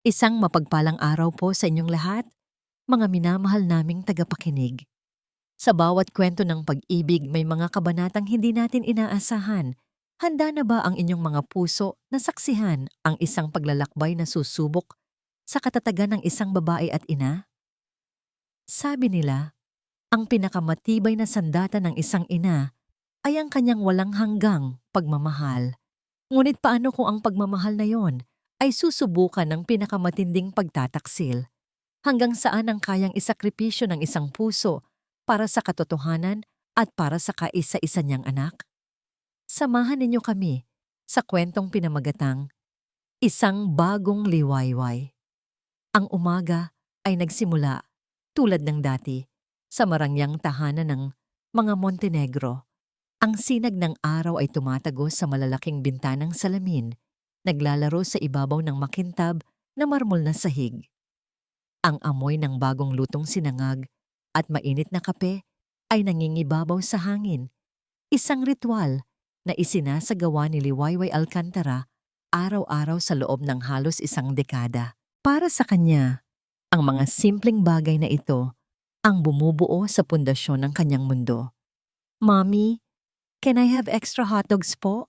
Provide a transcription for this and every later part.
Isang mapagpalang araw po sa inyong lahat, mga minamahal naming tagapakinig. Sa bawat kwento ng pag-ibig may mga kabanatang hindi natin inaasahan. Handa na ba ang inyong mga puso na saksihan ang isang paglalakbay na susubok sa katatagan ng isang babae at ina? Sabi nila, ang pinakamatibay na sandata ng isang ina ay ang kanyang walang hanggang pagmamahal. Ngunit paano kung ang pagmamahal na yon ay susubukan ng pinakamatinding pagtataksil? Hanggang saan ang kayang isakripisyo ng isang puso para sa katotohanan at para sa kaisa-isa niyang anak? Samahan ninyo kami sa kwentong pinamagatang Isang Bagong Liwayway. Ang umaga ay nagsimula, tulad ng dati, sa marangyang tahanan ng mga Montenegro. Ang sinag ng araw ay tumatagos sa malalaking bintanang salamin, naglalaro sa ibabaw ng makintab na marmol na sahig. Ang amoy ng bagong lutong sinangag at mainit na kape ay nangingibabaw sa hangin. Isang ritual na isinasagawa ni Liwayway Alcantara araw-araw sa loob ng halos isang dekada. Para sa kanya, ang mga simpleng bagay na ito ang bumubuo sa pundasyon ng kanyang mundo. "Mommy, can I have extra hotdogs po?"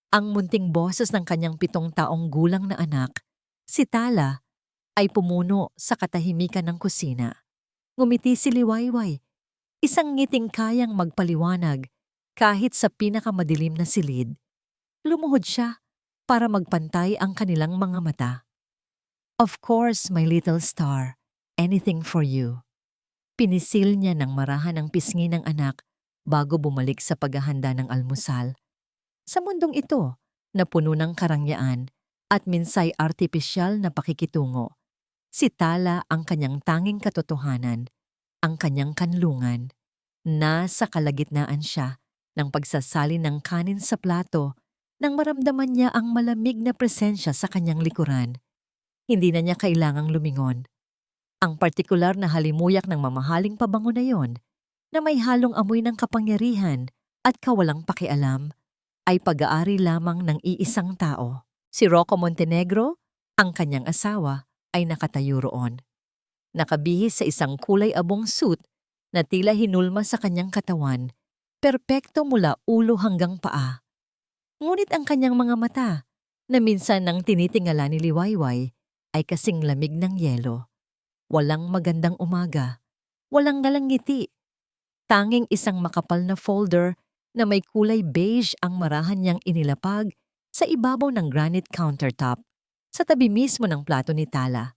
Ang munting boses ng kanyang 7 taong gulang na anak, si Tala, ay pumuno sa katahimikan ng kusina. Ngumiti si Liwayway, isang ngiting kayang magpaliwanag kahit sa pinakamadilim na silid. Lumuhod siya para magpantay ang kanilang mga mata. "Of course, my little star, anything for you." Pinisil niya ng marahan ang pisngi ng anak bago bumalik sa paghahanda ng almusal. Sa mundong ito, na puno ng karangyaan at minsay artipisyal na pakikitungo, si Tala ang kanyang tanging katotohanan, ang kanyang kanlungan. Nasa kalagitnaan siya ng pagsasalin ng kanin sa plato nang maramdaman niya ang malamig na presensya sa kanyang likuran. Hindi na niya kailangang lumingon. Ang partikular na halimuyak ng mamahaling pabango na yon, na may halong amoy ng kapangyarihan at kawalang pakialam, ay pag-aari lamang ng iisang tao. Si Rocco Montenegro, ang kanyang asawa, ay nakatayo roon. Nakabihis sa isang kulay abong suit na tila hinulma sa kanyang katawan, perpekto mula ulo hanggang paa. Ngunit ang kanyang mga mata, na minsan nang tinitingala ni Liwayway, ay kasing lamig ng yelo. Walang magandang umaga, walang ngiti. Tanging isang makapal na folder na may kulay beige ang marahan niyang inilapag sa ibabaw ng granite countertop, sa tabi mismo ng plato ni Tala.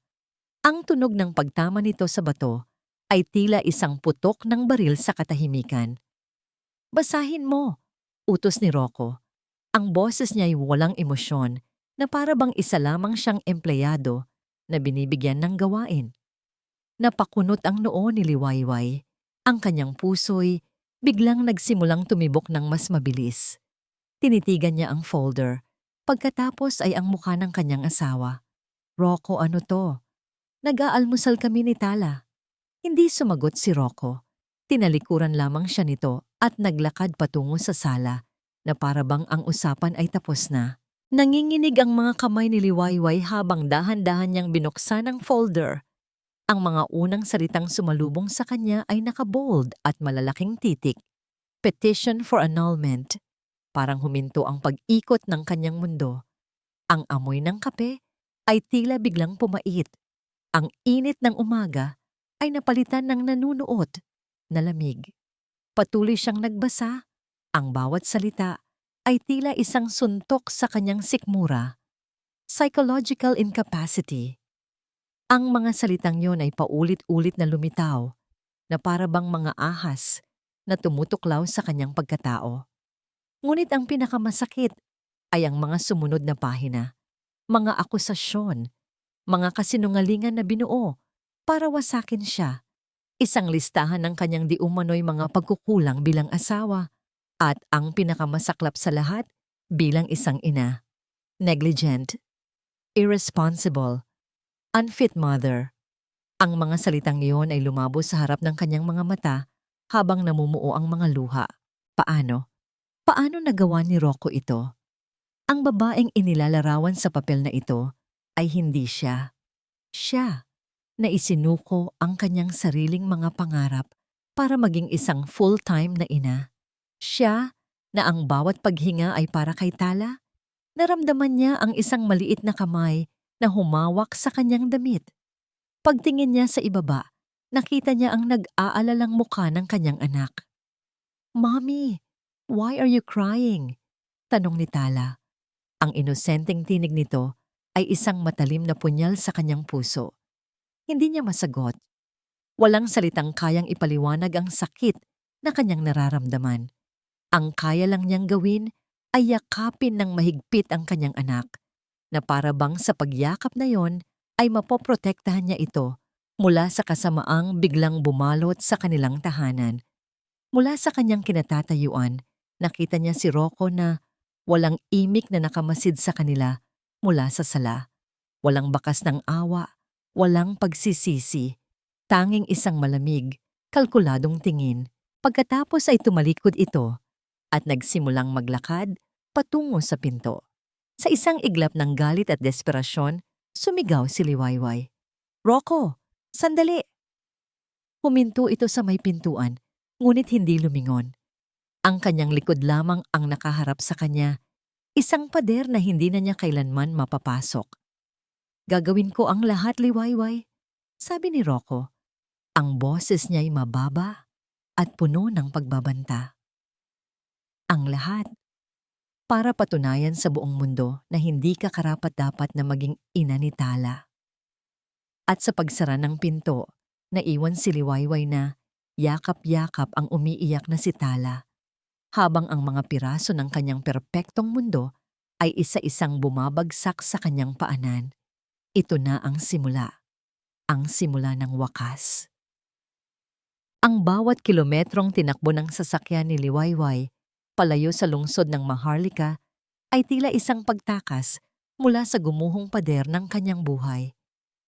Ang tunog ng pagtama nito sa bato ay tila isang putok ng baril sa katahimikan. "Basahin mo," utos ni Rocco. Ang boses niya ay walang emosyon, na para bang isa lamang siyang empleyado na binibigyan ng gawain. Napakunot ang noo ni Liwayway. Ang kanyang puso'y biglang nagsimulang tumibok ng mas mabilis. Tinitigan niya ang folder. Pagkatapos ay ang mukha ng kanyang asawa. "Rocco, ano to?" "Nag-aalmusal kami ni Tala." Hindi sumagot si Rocco. Tinalikuran lamang siya nito at naglakad patungo sa sala, na para bang ang usapan ay tapos na. Nanginginig ang mga kamay ni Liwayway habang dahan-dahan niyang binuksan ang folder. Ang mga unang salitang sumalubong sa kanya ay nakabold at malalaking titik. "Petition for annulment." Parang huminto ang pag-ikot ng kanyang mundo. Ang amoy ng kape ay tila biglang pumait. Ang init ng umaga ay napalitan ng nanunuot na lamig. Patuloy siyang nagbasa. Ang bawat salita ay tila isang suntok sa kanyang sikmura. Psychological incapacity. Ang mga salitang yon ay paulit-ulit na lumitaw, na para bang mga ahas na tumutuklaw sa kanyang pagkatao. Ngunit ang pinakamasakit ay ang mga sumunod na pahina. Mga akusasyon, mga kasinungalingan na binuo para wasakin siya. Isang listahan ng kanyang di umano'y mga pagkukulang bilang asawa, at ang pinakamasaklap sa lahat, bilang isang ina. Negligent, irresponsible, unfit mother. Ang mga salitang iyon ay lumabo sa harap ng kanyang mga mata habang namumuo ang mga luha. Paano? Paano nagawa ni Rocco ito? Ang babaeng inilalarawan sa papel na ito ay hindi siya. Siya na isinuko ang kanyang sariling mga pangarap para maging isang full-time na ina. Siya na ang bawat paghinga ay para kay Tala. Naramdaman niya ang isang maliit na kamay na humawak sa kanyang damit. Pagtingin niya sa ibaba, nakita niya ang nag-aalalang mukha ng kanyang anak. "Mommy, why are you crying?" tanong ni Tala. Ang inosenteng tinig nito ay isang matalim na punyal sa kanyang puso. Hindi niya masagot. Walang salitang kayang ipaliwanag ang sakit na kanyang nararamdaman. Ang kaya lang niyang gawin ay yakapin ng mahigpit ang kanyang anak, na para bang sa pagyakap na yon ay mapoprotektahan niya ito mula sa kasamaang biglang bumalot sa kanilang tahanan. Mula sa kanyang kinatatayuan, nakita niya si Rocco na walang imik na nakamasid sa kanila mula sa sala. Walang bakas ng awa, walang pagsisisi, tanging isang malamig, kalkuladong tingin. Pagkatapos ay tumalikod ito at nagsimulang maglakad patungo sa pinto. Sa isang iglap ng galit at desperasyon, sumigaw si Liwayway. "Rocco, sandali!" Huminto ito sa may pintuan, ngunit hindi lumingon. Ang kanyang likod lamang ang nakaharap sa kanya, isang pader na hindi na niya kailanman mapapasok. "Gagawin ko ang lahat, Liwayway," sabi ni Rocco. Ang boses niya'y mababa at puno ng pagbabanta. Ang lahat para patunayan sa buong mundo na hindi ka karapat-dapat na maging ina ni Tala. At sa pagsara ng pinto, naiwan si Liwayway na yakap-yakap ang umiiyak na si Tala, habang ang mga piraso ng kanyang perpektong mundo ay isa-isang bumabagsak sa kanyang paanan. Ito na ang simula ng wakas. Ang bawat kilometrong tinakbo ng sasakyan ni Liwayway palayo sa lungsod ng Maharlika ay tila isang pagtakas mula sa gumuhong pader ng kanyang buhay.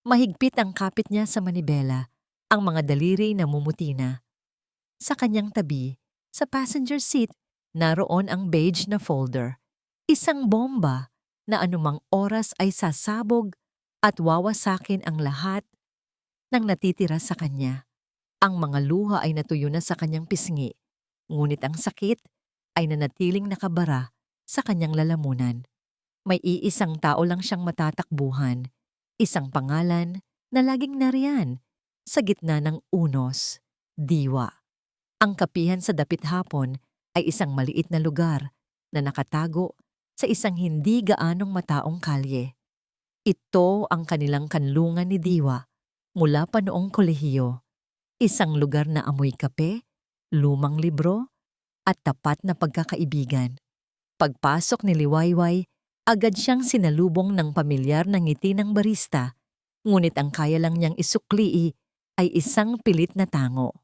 Mahigpit ang kapit niya sa manibela, ang mga daliri namumuti na. Sa kanyang tabi, sa passenger seat, naroon ang beige na folder. Isang bomba na anumang oras ay sasabog at wawasakin ang lahat ng natitira sa kanya. Ang mga luha ay natuyo na sa kanyang pisngi, ngunit ang sakit ay nanatiling nakabara sa kanyang lalamunan. May iisang tao lang siyang matatakbuhan, isang pangalan na laging nariyan sa gitna ng unos, Diwa. Ang kapihan sa dapit hapon ay isang maliit na lugar na nakatago sa isang hindi gaanong mataong kalye. Ito ang kanilang kanlungan ni Diwa mula pa noong kolehiyo. Isang lugar na amoy kape, lumang libro, at tapat na pagkakaibigan. Pagpasok ni Liwayway, agad siyang sinalubong ng pamilyar na ngiti ng barista, ngunit ang kaya lang niyang isukli ay isang pilit na tango.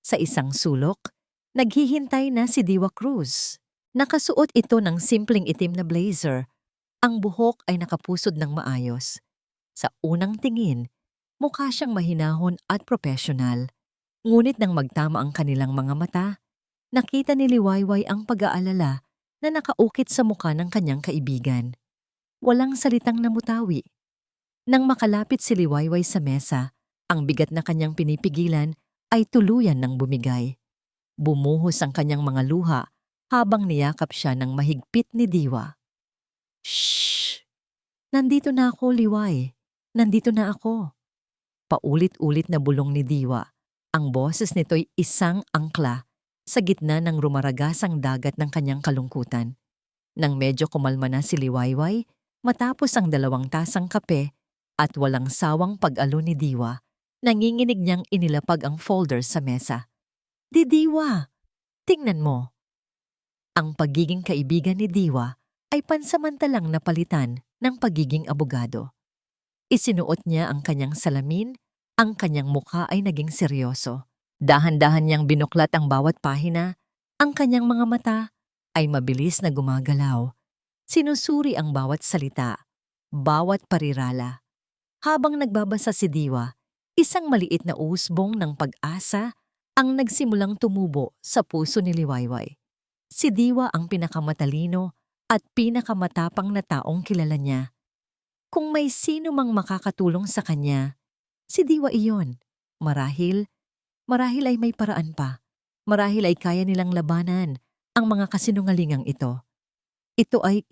Sa isang sulok, naghihintay na si Diwa Cruz. Nakasuot ito ng simpleng itim na blazer. Ang buhok ay nakapusod ng maayos. Sa unang tingin, mukha siyang mahinahon at propesyonal. Ngunit nang magtama ang kanilang mga mata, nakita ni Liwayway ang pag-aalala na nakaukit sa mukha ng kanyang kaibigan. Walang salitang namutawi. Nang makalapit si Liwayway sa mesa, ang bigat na kanyang pinipigilan ay tuluyan ng bumigay. Bumuhos ang kanyang mga luha habang niyakap siya ng mahigpit ni Diwa. "Shh! Nandito na ako, Liway. Nandito na ako." Paulit-ulit na bulong ni Diwa. Ang boses nito'y isang angkla sa gitna ng rumaragasang dagat ng kanyang kalungkutan. Nang medyo kumalma na si Liwayway, matapos ang 2 tasang kape at walang sawang pag-alo ni Diwa, nanginginig niyang inilapag ang folder sa mesa. Diwa, tingnan mo." Ang pagiging kaibigan ni Diwa ay pansamantalang napalitan ng pagiging abogado. Isinuot niya ang kanyang salamin, ang kanyang mukha ay naging seryoso. Dahan-dahan niyang binuklat ang bawat pahina, ang kanyang mga mata ay mabilis na gumagalaw. Sinusuri ang bawat salita, bawat parirala. Habang nagbabasa si Diwa, isang maliit na usbong ng pag-asa ang nagsimulang tumubo sa puso ni Liwayway. Si Diwa ang pinakamatalino at pinakamatapang na taong kilala niya. Kung may sino mang makakatulong sa kanya, si Diwa iyon. Marahil ay may paraan pa. Marahil ay kaya nilang labanan ang mga kasinungalingang ito. Ito ay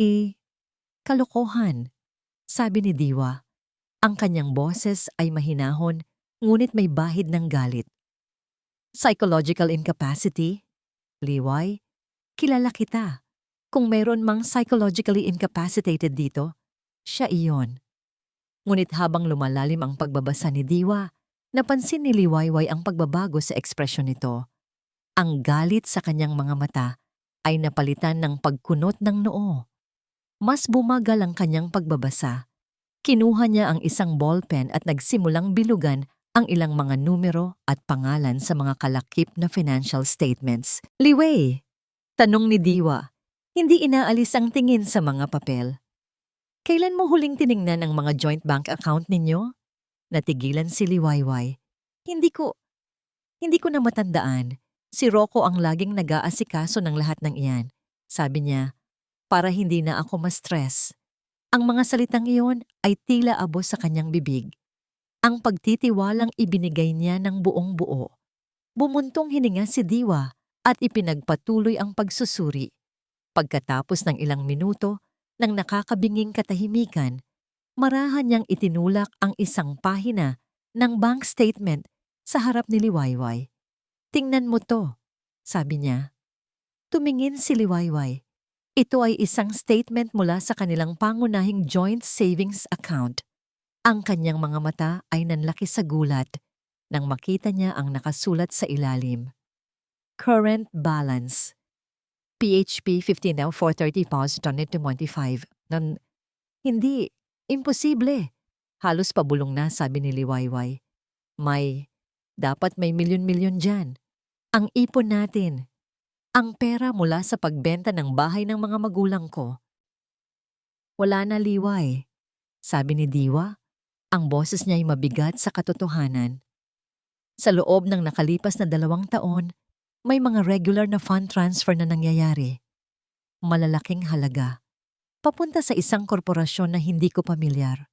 kalokohan, sabi ni Diwa. Ang kanyang boses ay mahinahon, ngunit may bahid ng galit. Psychological incapacity? Liway, kilala kita. Kung mayroon mang psychologically incapacitated dito, siya iyon. Ngunit habang lumalalim ang pagbabasa ni Diwa, napansin ni Liwayway ang pagbabago sa ekspresyon nito. Ang galit sa kanyang mga mata ay napalitan ng pagkunot ng noo. Mas bumagal ang kanyang pagbabasa. Kinuha niya ang isang ballpen at nagsimulang bilugan ang ilang mga numero at pangalan sa mga kalakip na financial statements. Liway, tanong ni Diwa, hindi inaalis ang tingin sa mga papel. Kailan mo huling tiningnan ang mga joint bank account ninyo? Natigilan si Liwayway. Hindi ko na matandaan. Si Rocco ang laging nag-aasikaso ng lahat ng iyan. Sabi niya, para hindi na ako ma-stress. Ang mga salitang iyon ay tila abo sa kanyang bibig. Ang pagtitiwalang ibinigay niya ng buong buo. Bumuntong hininga si Diwa at ipinagpatuloy ang pagsusuri. Pagkatapos ng ilang minuto, ng nakakabinging katahimikan, marahan niyang itinulak ang isang pahina ng bank statement sa harap ni Liwayway. Tingnan mo to, sabi niya. Tumingin si Liwayway. Ito ay isang statement mula sa kanilang pangunahing joint savings account. Ang kanyang mga mata ay nanlaki sa gulat nang makita niya ang nakasulat sa ilalim. Current balance. PHP 15,430 deposit on it to 25. Hindi, imposible. Halos pabulong na, sabi ni Liwayway. Dapat may milyon-milyon dyan. Ang ipon natin. Ang pera mula sa pagbenta ng bahay ng mga magulang ko. Wala na, Liway, sabi ni Diwa. Ang boses niya ay mabigat sa katotohanan. Sa loob ng nakalipas na 2 taon, may mga regular na fund transfer na nangyayari. Malalaking halaga. Papunta sa isang korporasyon na hindi ko pamilyar.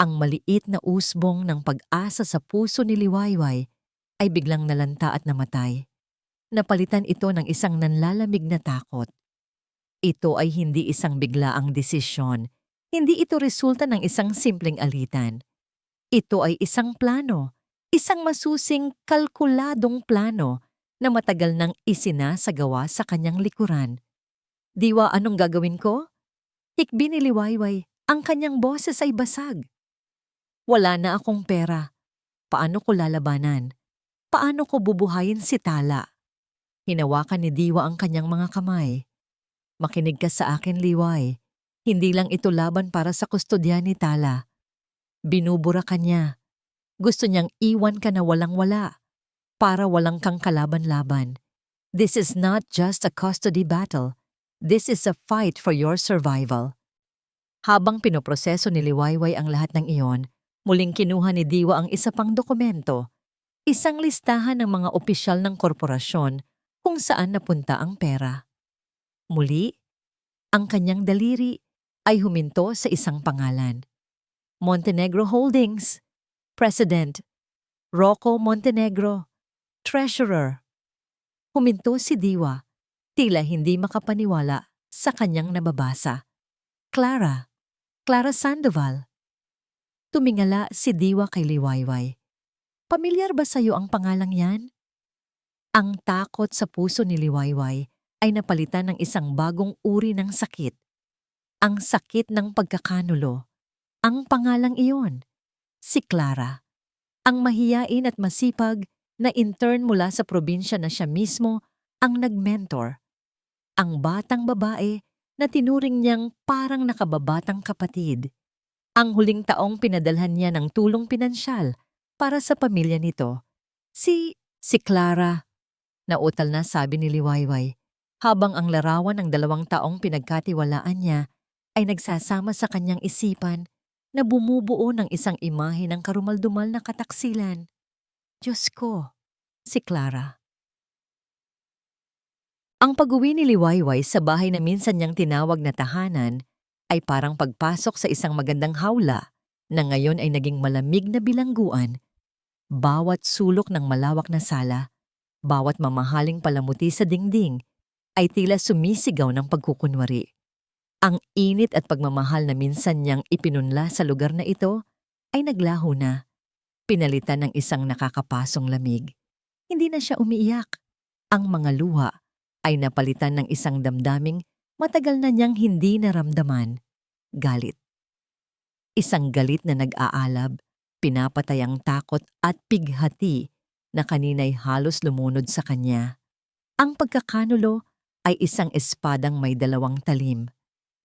Ang maliit na usbong ng pag-asa sa puso ni Liwayway ay biglang nalanta at namatay. Napalitan ito ng isang nanlalamig na takot. Ito ay hindi isang biglaang desisyon. Hindi ito resulta ng isang simpleng alitan. Ito ay isang plano, isang masusing kalkuladong plano na matagal nang isinasagawa sa kanyang likuran. Diwa, anong gagawin ko? Hikbi ni Liwayway, ang kanyang boses ay basag. Wala na akong pera. Paano ko lalabanan? Paano ko bubuhayin si Tala? Hinawakan ni Diwa ang kanyang mga kamay. Makinig ka sa akin, Liway. Hindi lang ito laban para sa kustodya ni Tala. Binubura ka niya. Gusto niyang iwan ka na walang-wala para walang kang kalaban-laban. This is not just a custody battle. This is a fight for your survival. Habang pinoproseso ni Liwayway ang lahat ng iyon, muling kinuha ni Diwa ang isa pang dokumento, isang listahan ng mga opisyal ng korporasyon kung saan napunta ang pera. Muli, ang kanyang daliri ay huminto sa isang pangalan. Montenegro Holdings, President, Rocco Montenegro, Treasurer. Huminto si Diwa, tila hindi makapaniwala sa kanyang nababasa. Clara Sandoval. Tumingala si Diwa kay Liwayway. Pamilyar ba sa'yo ang pangalang yan? Ang takot sa puso ni Liwayway ay napalitan ng isang bagong uri ng sakit. Ang sakit ng pagkakanulo. Ang pangalang iyon, si Clara. Ang mahiyain at masipag na intern mula sa probinsya na siya mismo ang nag-mentor. Ang batang babae na tinuring niyang parang nakababatang kapatid. Ang huling taong pinadalhan niya ng tulong pinansyal para sa pamilya nito. Si Clara, nautal na, sabi ni Liwayway, habang ang larawan ng 2 taong pinagkatiwalaan niya ay nagsasama sa kanyang isipan na bumubuo ng isang imahe ng karumaldumal na kataksilan. Diyos ko, si Clara. Ang pag-uwi ni Liwayway sa bahay na minsan niyang tinawag na tahanan ay parang pagpasok sa isang magandang hawla na ngayon ay naging malamig na bilangguan. Bawat sulok ng malawak na sala, bawat mamahaling palamuti sa dingding ay tila sumisigaw ng pagkukunwari. Ang init at pagmamahal na minsan niyang ipinunla sa lugar na ito ay naglaho na, pinalitan ng isang nakakapasong lamig. Hindi na siya umiiyak. Ang mga luha ay napalitan ng isang damdaming matagal na niyang hindi naramdaman. Galit. Isang galit na nag-aalab, pinapatay ang takot at pighati na kanina'y halos lumunod sa kanya. Ang pagkakanulo ay isang espadang may dalawang talim.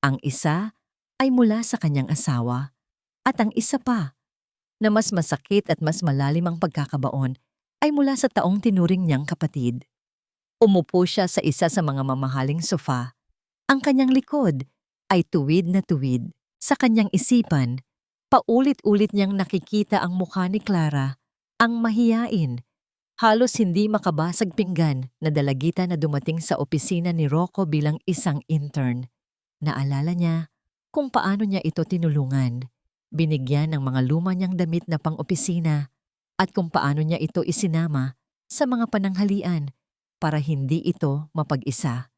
Ang isa ay mula sa kanyang asawa at ang isa pa, na mas masakit at mas malalim ang pagkakabaon, ay mula sa taong tinuring niyang kapatid. Umupo siya sa isa sa mga mamahaling sofa. Ang kanyang likod ay tuwid na tuwid. Sa kanyang isipan, paulit-ulit niyang nakikita ang mukha ni Clara, ang mahiyain, halos hindi makabasag pinggan na dalagita na dumating sa opisina ni Rocco bilang isang intern. Naalala niya kung paano niya ito tinulungan, binigyan ng mga luma niyang damit na pang-opisina at kung paano niya ito isinama sa mga pananghalian para hindi ito mapag-isa.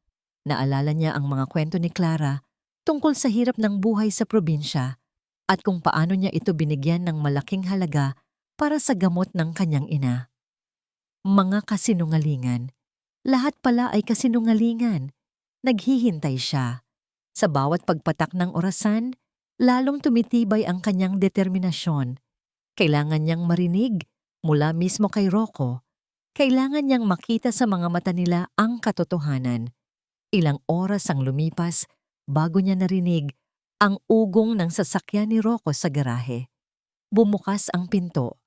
Naalala niya ang mga kwento ni Clara tungkol sa hirap ng buhay sa probinsya at kung paano niya ito binigyan ng malaking halaga para sa gamot ng kanyang ina. Mga kasinungalingan. Lahat pala ay kasinungalingan. Naghihintay siya. Sa bawat pagpatak ng orasan, lalong tumitibay ang kanyang determinasyon. Kailangan niyang marinig mula mismo kay Rocco. Kailangan niyang makita sa mga mata nila ang katotohanan. Ilang oras ang lumipas bago niya narinig ang ugong ng sasakyan ni Rocco sa garahe. Bumukas ang pinto.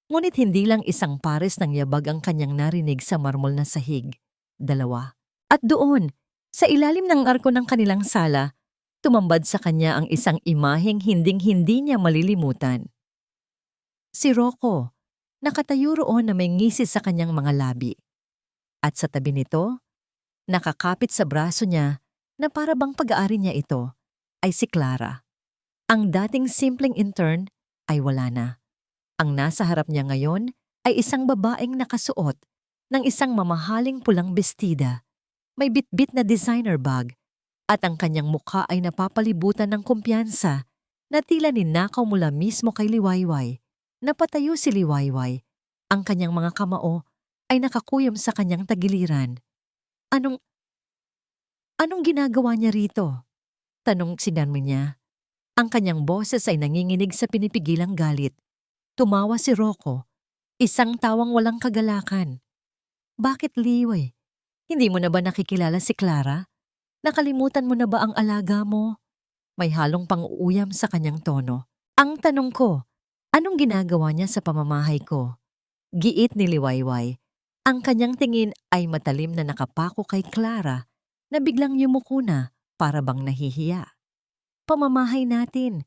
Ngunit hindi lang isang pares ng yabag ang kanyang narinig sa marmol na sahig. 2. At doon, sa ilalim ng arko ng kanilang sala, tumambad sa kanya ang isang imaheng hinding-hindi niya malilimutan. Si Rocco, nakatayo roon na may ngisi sa kanyang mga labi. At sa tabi nito, nakakapit sa braso niya na para bang pag-aari niya ito, ay si Clara. Ang dating simpleng intern ay wala na. Ang nasa harap niya ngayon ay isang babaeng nakasuot ng isang mamahaling pulang bestida, may bitbit na designer bag, at ang kanyang mukha ay napapalibutan ng kumpiyansa na tila ninakaw mula mismo kay Liwayway. Napatayo si Liwayway. Ang kanyang mga kamao ay nakakuyom sa kanyang tagiliran. Anong ginagawa niya rito? Tanong sinanmo niya. Ang kanyang boses ay nanginginig sa pinipigilang galit. Tumawa si Rocco, isang tawang walang kagalakan. Bakit, Liway? Hindi mo na ba nakikilala si Clara? Nakalimutan mo na ba ang alaga mo? May halong pang-uuyam sa kanyang tono. Ang tanong ko, anong ginagawa niya sa pamamahay ko? Giit ni Liwayway. Ang kanyang tingin ay matalim na nakapako kay Clara na biglang yumuko na para bang nahihiya. Pamamahay natin.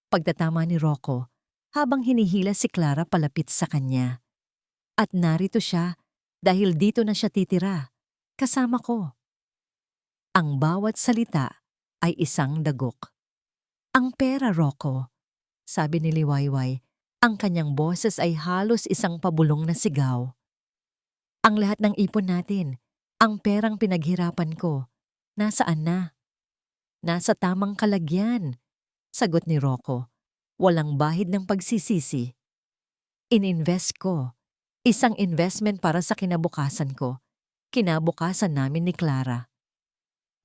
Pagtatama ni Rocco habang hinihila si Clara palapit sa kanya. At narito siya dahil dito na siya titira, kasama ko. Ang bawat salita ay isang dagok. Ang pera, Rocco, sabi ni Liwayway. Ang kanyang boses ay halos isang pabulong na sigaw. Ang lahat ng ipon natin, ang perang pinaghirapan ko, nasaan na? Nasa tamang kalagyan, sagot ni Rocco. Walang bahid ng pagsisisi. Ininvest ko. Isang investment para sa kinabukasan ko. Kinabukasan namin ni Clara.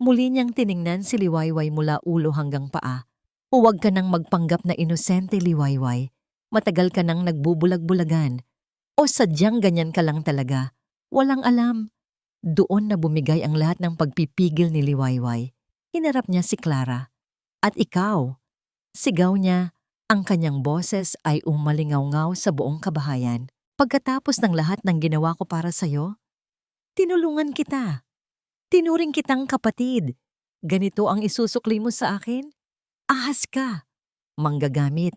Muli niyang tiningnan si Liwayway mula ulo hanggang paa. Huwag ka nang magpanggap na inosente, Liwayway. Matagal ka nang nagbubulag-bulagan. O sadyang ganyan ka lang talaga. Walang alam. Doon na bumigay ang lahat ng pagpipigil ni Liwayway. Hinarap niya si Clara. At ikaw, sigaw niya. Ang kanyang boses ay umalingaw-ngaw sa buong kabahayan. Pagkatapos ng lahat ng ginawa ko para sa'yo, tinulungan kita. Tinuring kitang kapatid. Ganito ang isusukli mo sa akin? Ahas ka. Manggagamit.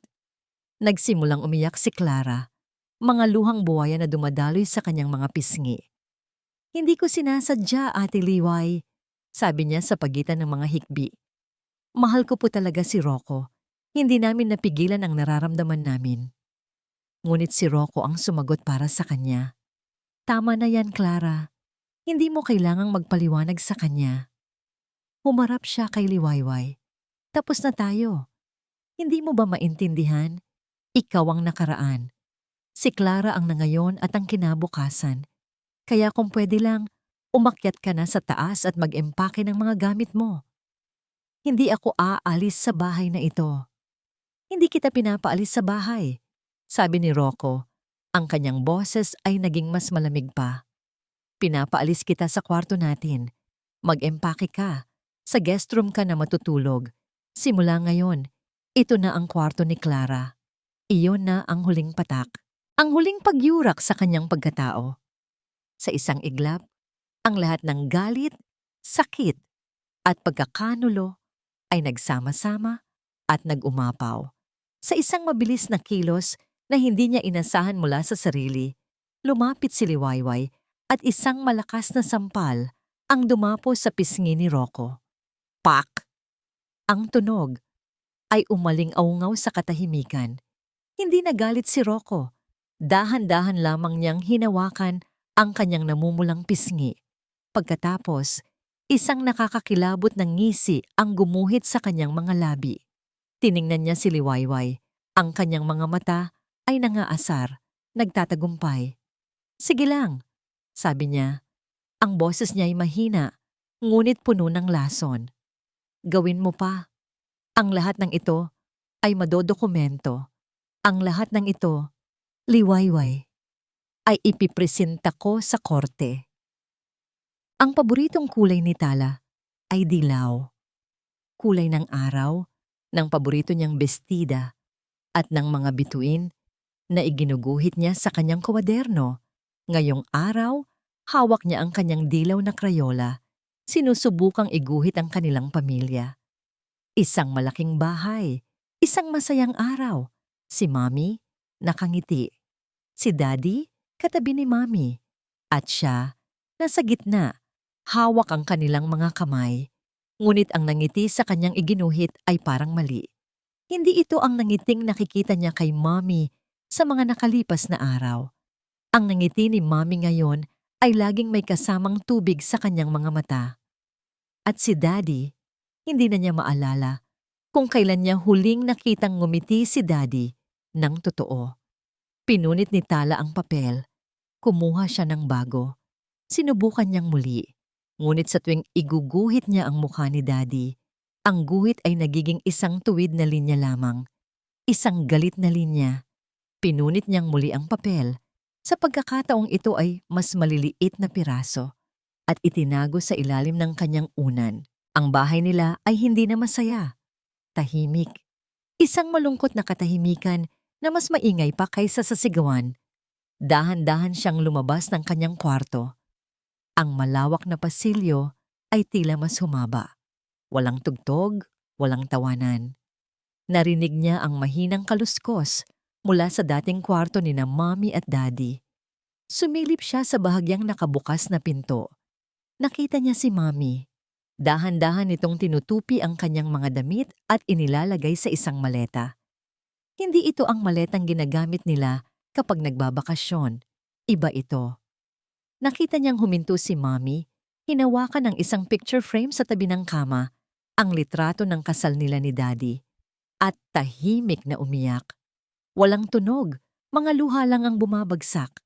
Nagsimulang umiyak si Clara. Mga luhang buwaya na dumadaloy sa kanyang mga pisngi. Hindi ko sinasadya, Ate Liway, sabi niya sa pagitan ng mga hikbi. Mahal ko po talaga si Rocco. Hindi namin napigilan ang nararamdaman namin. Ngunit si Rocco ang sumagot para sa kanya. Tama na yan, Clara. Hindi mo kailangang magpaliwanag sa kanya. Humarap siya kay Liwayway. Tapos na tayo. Hindi mo ba maintindihan? Ikaw ang nakaraan. Si Clara ang nangayon at ang kinabukasan. Kaya kung pwede lang, umakyat ka na sa taas at mag-empake ng mga gamit mo. Hindi ako aalis sa bahay na ito. Hindi kita pinapaalis sa bahay, sabi ni Rocco. Ang kanyang boses ay naging mas malamig pa. Pinapaalis kita sa kwarto natin. Mag-empake ka. Sa guest room ka na matutulog. Simula ngayon, ito na ang kwarto ni Clara. Iyon na ang huling patak. Ang huling pagyurak sa kanyang pagkatao. Sa isang iglap, ang lahat ng galit, sakit, at pagkakanulo ay nagsama-sama at nag-umapaw. Sa isang mabilis na kilos na hindi niya inasahan mula sa sarili, lumapit si Liwayway at isang malakas na sampal ang dumapo sa pisngi ni Rocco. Pak! Ang tunog ay umaling-aungaw sa katahimikan. Hindi nagalit si Rocco. Dahan-dahan lamang niyang hinawakan ang kanyang namumulang pisngi. Pagkatapos, isang nakakakilabot ng ngisi ang gumuhit sa kanyang mga labi. Tiningnan niya si Liwayway. Ang kanyang mga mata ay nangaasar, nagtatagumpay. Sige lang, sabi niya. Ang boses niya ay mahina, ngunit puno ng lason. Gawin mo pa. Ang lahat ng ito ay madodokumento. Ang lahat ng ito, Liwayway, ay ipipresenta ko sa korte. Ang paboritong kulay ni Tala ay dilaw. Kulay ng araw, ng paborito niyang bestida, at ng mga bituin na iginuguhit niya sa kanyang kwaderno. Ngayong araw, hawak niya ang kanyang dilaw na krayola. Sinusubukang iguhit ang kanilang pamilya. Isang malaking bahay, isang masayang araw. Si Mommy, nakangiti. Si Daddy, katabi ni Mommy. At siya, nasa gitna, hawak ang kanilang mga kamay. Ngunit ang nangiti sa kanyang iginuhit ay parang mali. Hindi ito ang nangiting nakikita niya kay Mommy sa mga nakalipas na araw. Ang nangiti ni Mommy ngayon ay laging may kasamang tubig sa kanyang mga mata. At si Daddy, hindi na niya maalala kung kailan niya huling nakitang ngumiti si Daddy ng totoo. Pinunit ni Tala ang papel. Kumuha siya ng bago. Sinubukan niyang muli. Ngunit sa tuwing iguguhit niya ang mukha ni Daddy, ang guhit ay nagiging isang tuwid na linya lamang. Isang galit na linya. Pinunit niyang muli ang papel. Sa pagkakataong ito ay mas maliliit na piraso at itinago sa ilalim ng kanyang unan. Ang bahay nila ay hindi na masaya. Tahimik. Isang malungkot na katahimikan na mas maingay pa kaysa sa sigawan. Dahan-dahan siyang lumabas ng kanyang kwarto. Ang malawak na pasilyo ay tila mas humaba. Walang tugtog, walang tawanan. Narinig niya ang mahinang kaluskos mula sa dating kwarto ni na Mommy at Daddy. Sumilip siya sa bahagyang nakabukas na pinto. Nakita niya si Mommy. Dahan-dahan nitong tinutupi ang kanyang mga damit at inilalagay sa isang maleta. Hindi ito ang maletang ginagamit nila kapag nagbabakasyon. Iba ito. Nakita niyang huminto si Mommy, hinawakan ng isang picture frame sa tabi ng kama, ang litrato ng kasal nila ni Daddy, at tahimik na umiyak. Walang tunog, mga luha lang ang bumabagsak.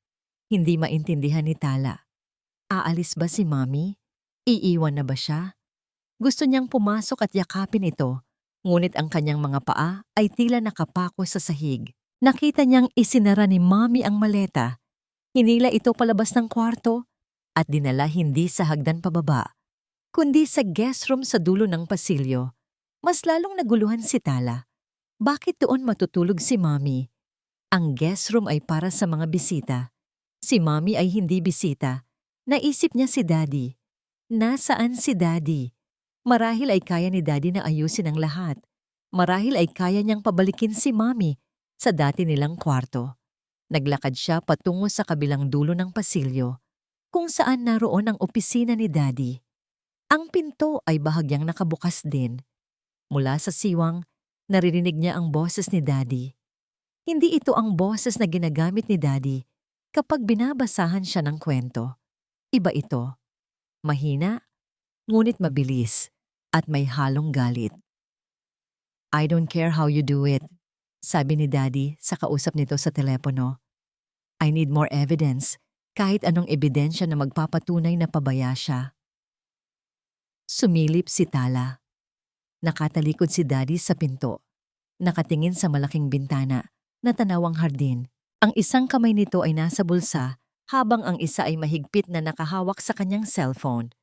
Hindi maintindihan ni Tala. Aalis ba si Mommy? Iiwan na ba siya? Gusto niyang pumasok at yakapin ito, ngunit ang kanyang mga paa ay tila nakapako sa sahig. Nakita niyang isinara ni Mommy ang maleta. Hinila ito palabas ng kwarto at dinala hindi sa hagdan pababa, kundi sa guest room sa dulo ng pasilyo. Mas lalong naguluhan si Tala. Bakit doon matutulog si Mommy? Ang guest room ay para sa mga bisita. Si Mommy ay hindi bisita. Naisip niya si Daddy. Nasaan si Daddy? Marahil ay kaya ni Daddy na ayusin ang lahat. Marahil ay kaya niyang pabalikin si Mommy sa dati nilang kwarto. Naglakad siya patungo sa kabilang dulo ng pasilyo, kung saan naroon ang opisina ni Daddy. Ang pinto ay bahagyang nakabukas din. Mula sa siwang, naririnig niya ang boses ni Daddy. Hindi ito ang boses na ginagamit ni Daddy kapag binabasahan siya ng kwento. Iba ito. Mahina, ngunit mabilis, at may halong galit. "I don't care how you do it," sabi ni Daddy sa kausap nito sa telepono. "I need more evidence, kahit anong ebidensya na magpapatunay na pabaya siya." Sumilip si Tala. Nakatalikod si Daddy sa pinto. Nakatingin sa malaking bintana na tanawang hardin. Ang isang kamay nito ay nasa bulsa habang ang isa ay mahigpit na nakahawak sa kanyang cellphone.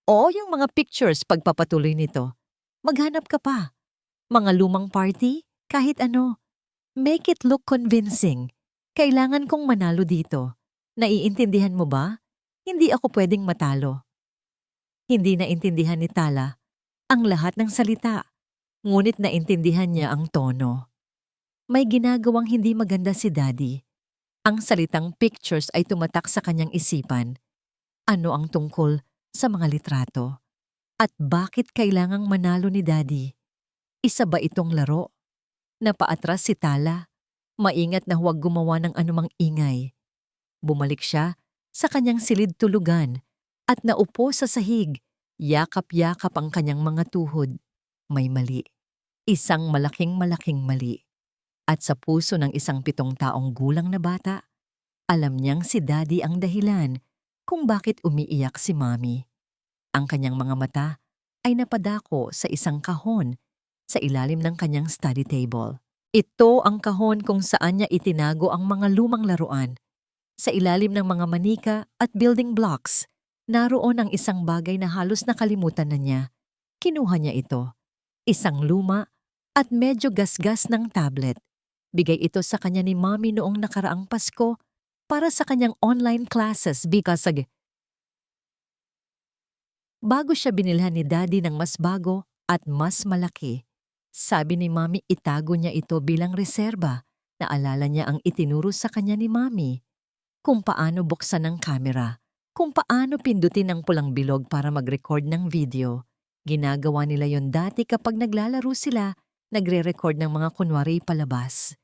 "O, yung mga pictures pagpapatuloy nito. Maghanap ka pa. Mga lumang party? Kahit ano. Make it look convincing. Kailangan kong manalo dito. Naiintindihan mo ba? Hindi ako pwedeng matalo." Hindi naintindihan ni Tala ang lahat ng salita, ngunit naintindihan niya ang tono. May ginagawang hindi maganda si Daddy. Ang salitang pictures ay tumatak sa kanyang isipan. Ano ang tungkol sa mga litrato? At bakit kailangang manalo ni Daddy? Isa ba itong laro? Napaatras si Tala. Maingat na huwag gumawa ng anumang ingay. Bumalik siya sa kanyang silid tulugan at naupo sa sahig. Yakap-yakap ang kanyang mga tuhod. May mali. Isang malaking mali. At sa puso ng isang 7 taong gulang na bata, alam niyang si Daddy ang dahilan kung bakit umiiyak si Mommy. Ang kanyang mga mata ay napadako sa isang kahon sa ilalim ng kanyang study table. Ito ang kahon kung saan niya itinago ang mga lumang laruan. Sa ilalim ng mga manika at building blocks, naroon ang isang bagay na halos nakalimutan na niya. Kinuha niya ito. Isang luma at medyo gasgas ng tablet. Bigay ito sa kanya ni Mommy noong nakaraang Pasko para sa kanyang online classes because bago siya binilhan ni Daddy ng mas bago at mas malaki. Sabi ni Mommy itago niya ito bilang reserba. Naalala niya ang itinuro sa kanya ni Mommy. Kung paano buksan ng camera. Kung paano pindutin ang pulang bilog para mag-record ng video. Ginagawa nila yon dati kapag naglalaro sila, nagre-record ng mga kunwari palabas.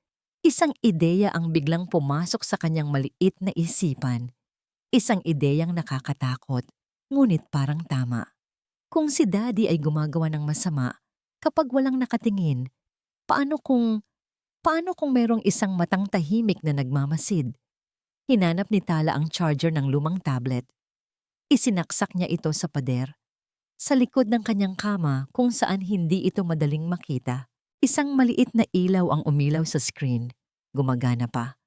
Isang ideya ang biglang pumasok sa kanyang maliit na isipan. Isang ideyang nakakatakot, ngunit parang tama. Kung si Daddy ay gumagawa ng masama, kapag walang nakatingin, paano kung merong isang matang tahimik na nagmamasid? Hinanap ni Tala ang charger ng lumang tablet. Isinaksak niya ito sa pader. Sa likod ng kanyang kama kung saan hindi ito madaling makita. Isang maliit na ilaw ang umilaw sa screen. Gumagana pa.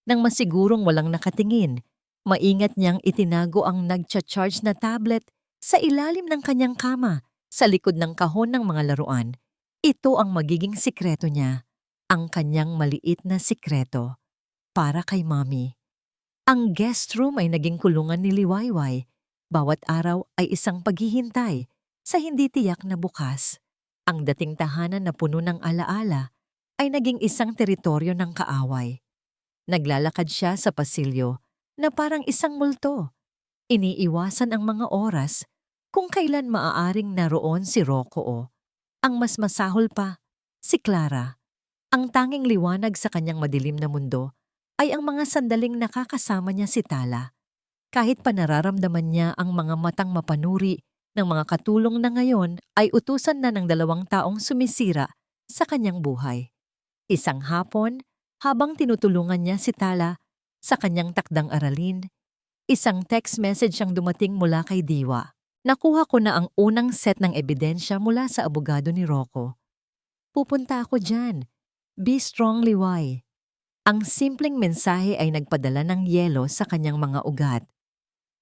Nang masigurong walang nakatingin, maingat niyang itinago ang nagcha-charge na tablet sa ilalim ng kanyang kama, sa likod ng kahon ng mga laruan. Ito ang magiging sikreto niya, ang kanyang maliit na sikreto. Para kay Mommy. Ang guest room ay naging kulungan ni Liwayway. Bawat araw ay isang paghihintay sa hindi tiyak na bukas. Ang dating tahanan na puno ng alaala ay naging isang teritoryo ng kaaway. Naglalakad siya sa pasilyo na parang isang multo. Iniiwasan ang mga oras kung kailan maaaring naroon si Rocco o, ang mas masahol pa, si Clara. Ang tanging liwanag sa kanyang madilim na mundo ay ang mga sandaling nakakasama niya si Tala. Kahit pa nararamdaman niya ang mga matang mapanuri ng mga katulong na ngayon ay utusan na ng 2 taong sumisira sa kanyang buhay. Isang hapon, habang tinutulungan niya si Tala sa kanyang takdang aralin, isang text message ang dumating mula kay Diwa. "Nakuha ko na ang unang set ng ebidensya mula sa abogado ni Rocco. Pupunta ako dyan. Be strong, Liway." Ang simpleng mensahe ay nagpadala ng yelo sa kanyang mga ugat.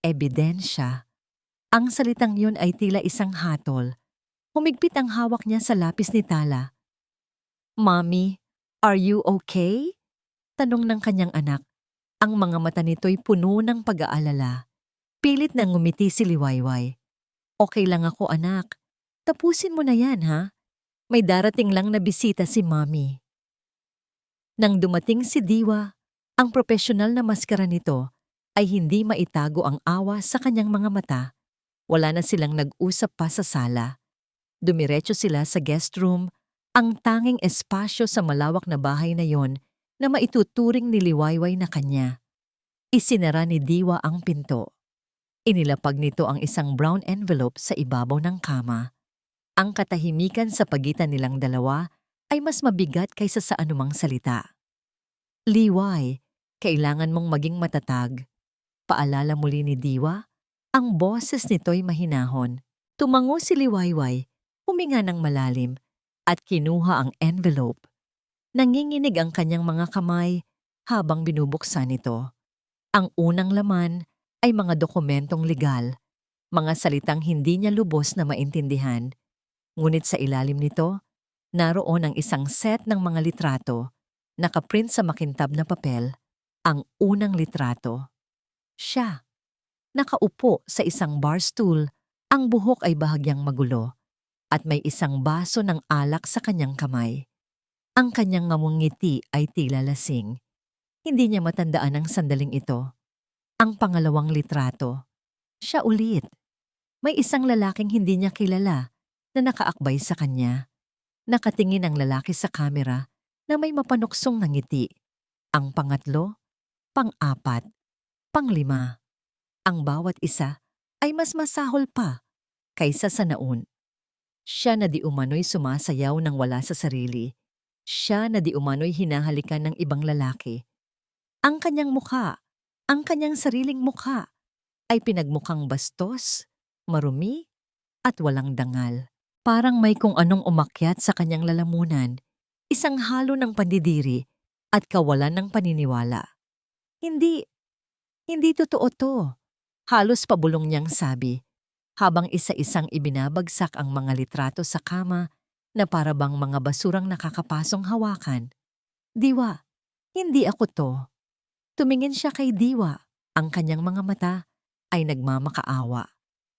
Ebidensya. Ang salitang yun ay tila isang hatol. Humigpit ang hawak niya sa lapis ni Tala. "Mommy, are you okay?" Tanong ng kanyang anak. Ang mga mata nito'y puno ng pag-aalala. Pilit na ngumiti si Liwayway. "Okay lang ako, anak. Tapusin mo na yan, ha? May darating lang na bisita si Mommy." Nang dumating si Diwa, ang propesyonal na maskara nito ay hindi maitago ang awa sa kanyang mga mata. Wala na silang nag-usap pa sa sala. Dumiretso sila sa guest room, ang tanging espasyo sa malawak na bahay na yon na maituturing ni Liwayway na kanya. Isinara ni Diwa ang pinto. Inilapag nito ang isang brown envelope sa ibabaw ng kama. Ang katahimikan sa pagitan nilang dalawa ay mas mabigat kaysa sa anumang salita. Liway, kailangan mong maging matatag. Paalala muli ni Diwa, ang boses nito'y mahinahon. Tumango si Liwayway, huminga ng malalim, at kinuha ang envelope. Nanginginig ang kanyang mga kamay habang binubuksan ito. Ang unang laman ay mga dokumentong legal, mga salitang hindi niya lubos na maintindihan. Ngunit sa ilalim nito, naroon ang isang set ng mga litrato, nakaprint sa makintab na papel, ang unang litrato. Siya, nakaupo sa isang bar stool, ang buhok ay bahagyang magulo, at may isang baso ng alak sa kanyang kamay. Ang kanyang ngamong ngiti ay tila lasing. Hindi niya matandaan ang sandaling ito. Ang pangalawang litrato. Siya ulit. May isang lalaking hindi niya kilala na nakaakbay sa kanya. Nakatingin ang lalaki sa kamera na may mapanuksong na ngiti. Ang pangatlo, pang-apat, pang-lima. Ang bawat isa ay mas masahol pa kaysa sa naun. Siya na di umano'y sumasayaw ng wala sa sarili. Siya na di umano'y hinahalikan ng ibang lalaki. Ang kanyang mukha, ang kanyang sariling mukha, ay pinagmukhang bastos, marumi, at walang dangal. Parang may kung anong umakyat sa kanyang lalamunan, isang halo ng pandidiri at kawalan ng paniniwala. Hindi totoo to. Halos pabulong niyang sabi, habang isa-isang ibinabagsak ang mga litrato sa kama na parabang mga basurang nakakapasong hawakan. Diwa, hindi ako to. Tumingin siya kay Diwa. Ang kanyang mga mata ay nagmamakaawa.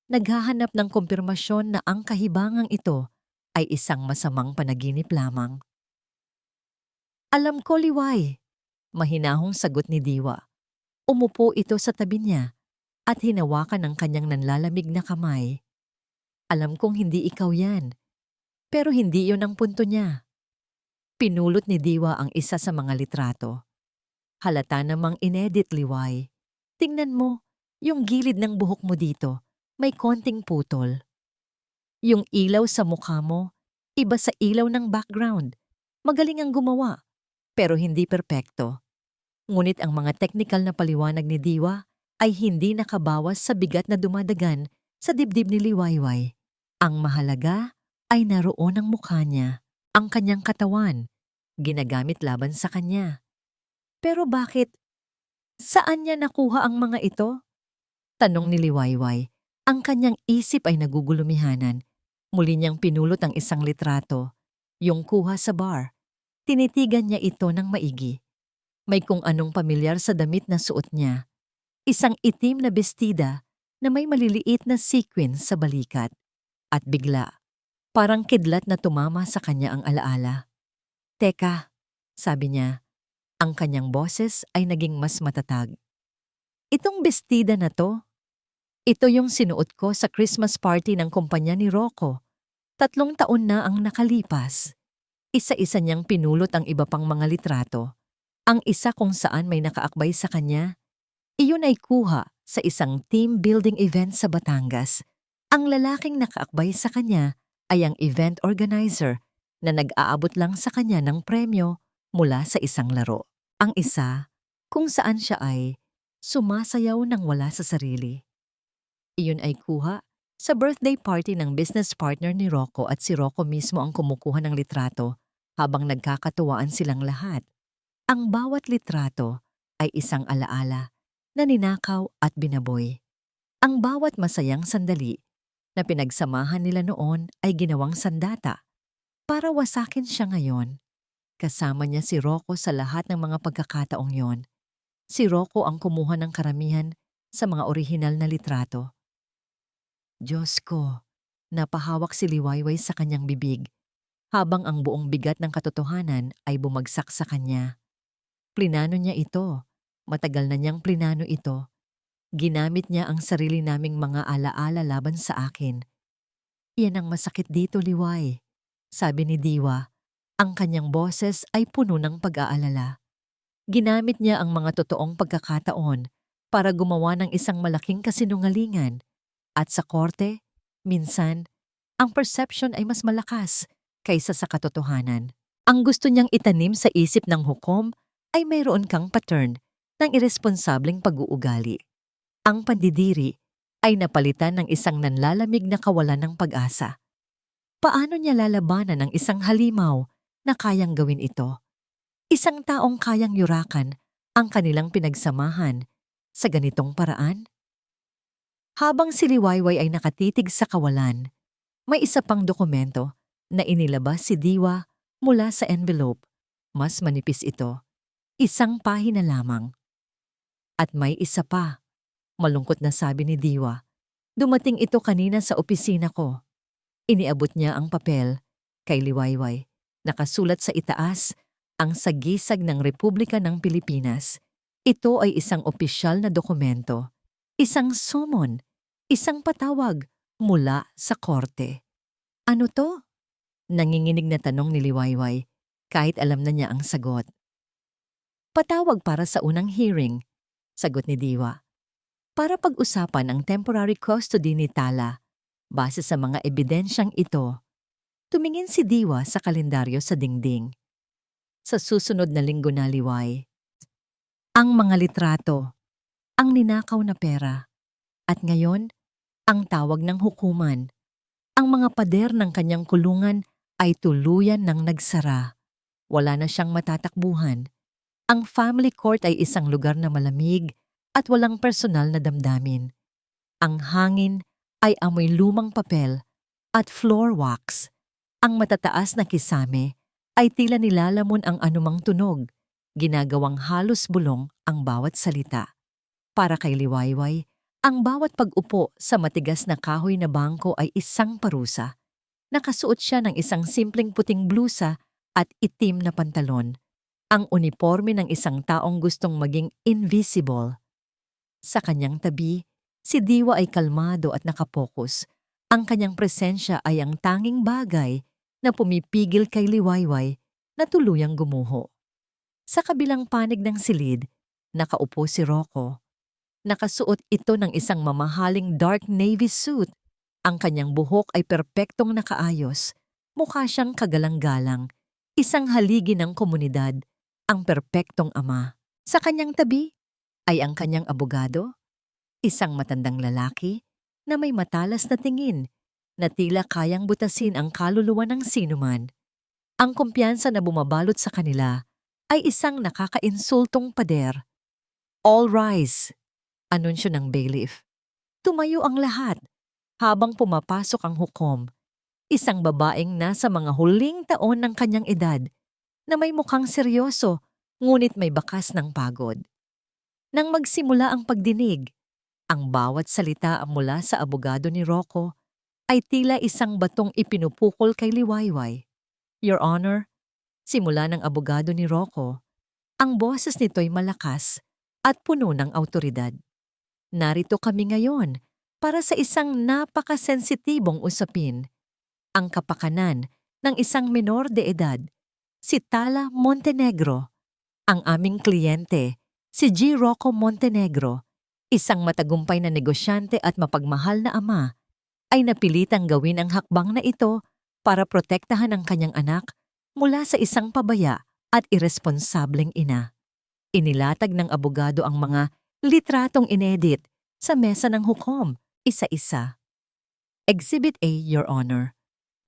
Naghahanap ng kumpirmasyon na ang kahibangang ito ay isang masamang panaginip lamang. Alam ko, Liway, mahinahong sagot ni Diwa. Umupo ito sa tabi niya at hinawakan ang kanyang nanlalamig na kamay. Alam kong hindi ikaw yan, pero hindi yon ang punto niya. Pinulot ni Diwa ang isa sa mga litrato. Halata namang inedit, Liway. Tingnan mo, yung gilid ng buhok mo dito, may konting putol. Yung ilaw sa mukha mo, iba sa ilaw ng background. Magaling ang gumawa, pero hindi perpekto. Ngunit ang mga technical na paliwanag ni Diwa ay hindi nakabawas sa bigat na dumadagan sa dibdib ni Liwayway. Ang mahalaga ay naroon ang mukha niya, ang kanyang katawan, ginagamit laban sa kanya. Pero bakit? Saan niya nakuha ang mga ito? Tanong ni Liwayway. Ang kanyang isip ay nagugulumihanan. Muli niyang pinulot ang isang litrato, yung kuha sa bar. Tinitigan niya ito ng maigi. May kung anong pamilyar sa damit na suot niya. Isang itim na bestida na may maliliit na sequin sa balikat. At bigla, parang kidlat na tumama sa kanya ang alaala. Teka, sabi niya, ang kanyang boses ay naging mas matatag. Itong bestida na to, ito yung sinuot ko sa Christmas party ng kumpanya ni Rocco. 3 taon na ang nakalipas. Isa-isa niyang pinulot ang iba pang mga litrato. Ang isa kung saan may nakaakbay sa kanya, iyon ay kuha sa isang team building event sa Batangas. Ang lalaking nakaakbay sa kanya ay ang event organizer na nag-aabot lang sa kanya ng premyo mula sa isang laro. Ang isa, kung saan siya ay sumasayaw ng wala sa sarili. Iyon ay kuha sa birthday party ng business partner ni Rocco at si Rocco mismo ang kumukuha ng litrato habang nagkakatuwaan silang lahat. Ang bawat litrato ay isang alaala na ninakaw at binaboy. Ang bawat masayang sandali na pinagsamahan nila noon ay ginawang sandata para wasakin siya ngayon. Kasama niya si Rocco sa lahat ng mga pagkakataong yon. Si Rocco ang kumuha ng karamihan sa mga orihinal na litrato. Diyos ko, napahawak si Liwayway sa kanyang bibig habang ang buong bigat ng katotohanan ay bumagsak sa kanya. Plinano niya ito. Matagal na niyang plinano ito. Ginamit niya ang sarili naming mga alaala laban sa akin. Yan ang masakit dito, Liway. Sabi ni Diwa, ang kanyang boses ay puno ng pag-aalala. Ginamit niya ang mga totoong pagkakataon para gumawa ng isang malaking kasinungalingan. At sa korte, minsan, ang perception ay mas malakas kaysa sa katotohanan. Ang gusto niyang itanim sa isip ng hukom ay mayroon kang pattern ng irresponsableng pag-uugali. Ang pandidiri ay napalitan ng isang nanlalamig na kawalan ng pag-asa. Paano niya lalabanan ang isang halimaw na kayang gawin ito? Isang taong kayang yurakan ang kanilang pinagsamahan sa ganitong paraan? Habang si Liwayway ay nakatitig sa kawalan, may isa pang dokumento na inilabas si Diwa mula sa envelope. Mas manipis ito. Isang pahina lamang. At may isa pa. Malungkot na sabi ni Diwa. Dumating ito kanina sa opisina ko. Iniabot niya ang papel kay Liwayway. Nakasulat sa itaas ang sagisag ng Republika ng Pilipinas. Ito ay isang opisyal na dokumento. Isang summon. Isang patawag mula sa korte. Ano to? Nanginginig na tanong ni Liwayway kahit alam na niya ang sagot. Patawag para sa unang hearing, sagot ni Diwa. Para pag-usapan ang temporary custody ni Tala. Base sa mga ebidensyang ito, tumingin si Diwa sa kalendaryo sa dingding. Sa susunod na linggo na, Liway. Ang mga litrato, ang ninakaw na pera, at ngayon, ang tawag ng hukuman. Ang mga pader ng kanyang kulungan ay tuluyan ng nagsara. Wala na siyang matatakbuhan. Ang family court ay isang lugar na malamig at walang personal na damdamin. Ang hangin ay amoy lumang papel at floor wax. Ang matataas na kisame ay tila nilalamon ang anumang tunog, ginagawang halos bulong ang bawat salita. Para kay Liwayway, ang bawat pag-upo sa matigas na kahoy na bangko ay isang parusa. Nakasuot siya ng isang simpleng puting blusa at itim na pantalon, ang uniforme ng isang taong gustong maging invisible. Sa kanyang tabi, si Diwa ay kalmado at nakapokus. Ang kanyang presensya ay ang tanging bagay na pumipigil kay Liwayway na tuluyang gumuho. Sa kabilang panig ng silid, nakaupo si Rocco. Nakasuot ito ng isang mamahaling dark navy suit. Ang kanyang buhok ay perpektong nakaayos. Mukha siyang kagalang-galang. Isang haligi ng komunidad, ang perpektong ama. Sa kanyang tabi ay ang kanyang abogado, isang matandang lalaki na may matalas na tingin na tila kayang butasin ang kaluluwa ng sinuman. Ang kumpiyansa na bumabalot sa kanila ay isang nakakainsultong pader. All rise! Anunsyo ng bailiff. Tumayo ang lahat habang pumapasok ang hukom. Isang babaeng nasa mga huling taon ng kanyang edad na may mukhang seryoso ngunit may bakas ng pagod. Nang magsimula ang pagdinig, ang bawat salita mula sa abogado ni Rocco ay tila isang batong ipinupukol kay Liwayway. Your Honor, simula ng abogado ni Rocco, ang boses nito'y malakas at puno ng awtoridad. Narito kami ngayon para sa isang napakasensitibong usapin, ang kapakanan ng isang menor de edad, si Tala Montenegro. Ang aming kliyente, si G. Rocco Montenegro, isang matagumpay na negosyante at mapagmahal na ama, ay napilitang gawin ang hakbang na ito para protektahan ang kanyang anak mula sa isang pabaya at irresponsableng ina. Inilatag ng abogado ang mga litratong inedit sa mesa ng hukom, isa-isa. Exhibit A, Your Honor.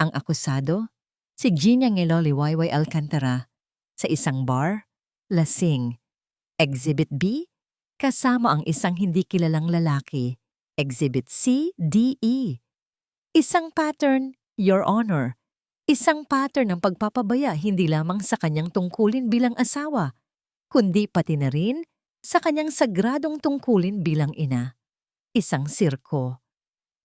Ang akusado, si Gina Ngelo Liwayway Alcantara, sa isang bar, lasing. Exhibit B, kasama ang isang hindi kilalang lalaki. Exhibit C, D, E. Isang pattern, Your Honor. Isang pattern ng pagpapabaya hindi lamang sa kanyang tungkulin bilang asawa, kundi pati na rin sa kanyang sagradong tungkulin bilang ina. Isang sirko.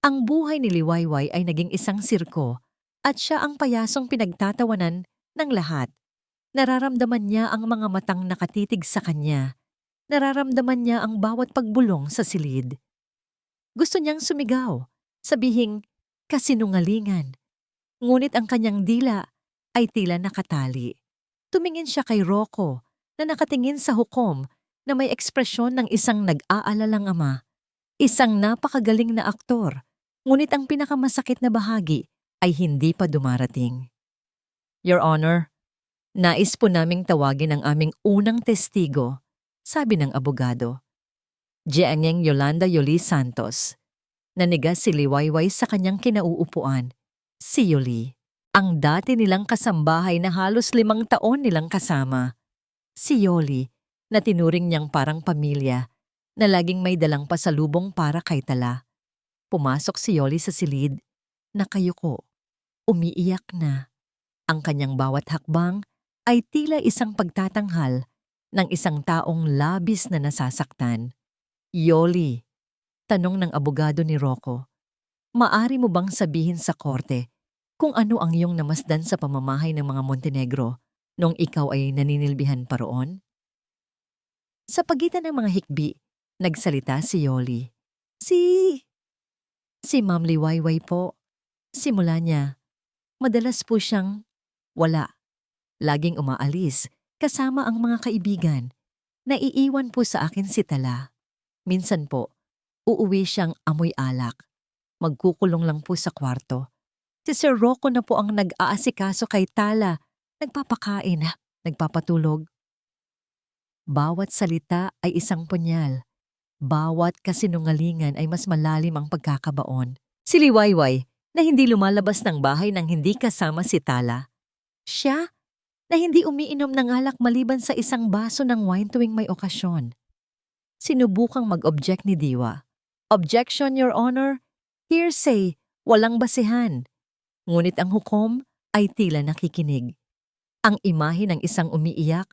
Ang buhay ni Liwayway ay naging isang sirko at siya ang payasong pinagtatawanan ng lahat. Nararamdaman niya ang mga matang nakatitig sa kanya. Nararamdaman niya ang bawat pagbulong sa silid. Gusto niyang sumigaw, sabihing, kasinungalingan. Ngunit ang kanyang dila ay tila nakatali. Tumingin siya kay Rocco na nakatingin sa hukom na may ekspresyon ng isang nag-aalalang ama. Isang napakagaling na aktor, ngunit ang pinakamasakit na bahagi ay hindi pa dumarating. Your Honor, nais po naming tawagin ang aming unang testigo, sabi ng abogado. Jiangeng Yolanda Yoli Santos. Nanigas si Liwayway sa kanyang kinauupuan. Si Yoli, ang dati nilang kasambahay na halos 5 taon nilang kasama. Si Yoli, na tinuring niyang parang pamilya, na laging may dalang pasalubong para kay Tala. Pumasok si Yoli sa silid, nakayuko, umiiyak na. Ang kanyang bawat hakbang ay tila isang pagtatanghal ng isang taong labis na nasasaktan. Yoli, tanong ng abogado ni Rocco, maari mo bang sabihin sa korte kung ano ang iyong namasdan sa pamamahay ng mga Montenegro nung ikaw ay naninilbihan pa roon? Sa pagitan ng mga hikbi, nagsalita si Yoli. Si Ma'am Liwayway po. Simula niya, madalas po siyang wala. Laging umaalis, kasama ang mga kaibigan. Naiiwan po sa akin si Tala. Minsan po, uuwi siyang amoy alak. Magkukulong lang po sa kwarto. Si Sir Rocco na po ang nag-aasikaso kay Tala. Nagpapakain, nagpapatulog. Bawat salita ay isang punyal. Bawat kasinungalingan ay mas malalim ang pagkakabaon. Si Liwayway, na hindi lumalabas ng bahay nang hindi kasama si Tala. Siya, na hindi umiinom ng alak maliban sa isang baso ng wine tuwing may okasyon. Sinubukang mag-object ni Diwa. Objection, Your Honor. Hearsay, walang basihan. Ngunit ang hukom ay tila nakikinig. Ang imahe ng isang umiiyak,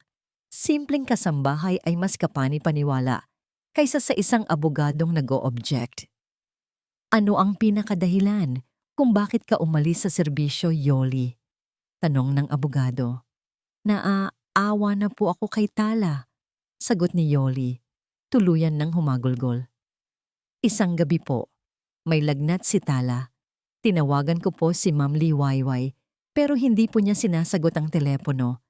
simpleng kasambahay ay mas kapani-paniwala kaysa sa isang abogadong nag-o-object. Ano ang pinakadahilan kung bakit ka umalis sa serbisyo, Yoli? Tanong ng abogado. Naaawa na po ako kay Tala, sagot ni Yoli, tuluyan ng humagulgol. Isang gabi po, may lagnat si Tala. Tinawagan ko po si Ma'am Liwayway pero hindi po niya sinasagot ang telepono.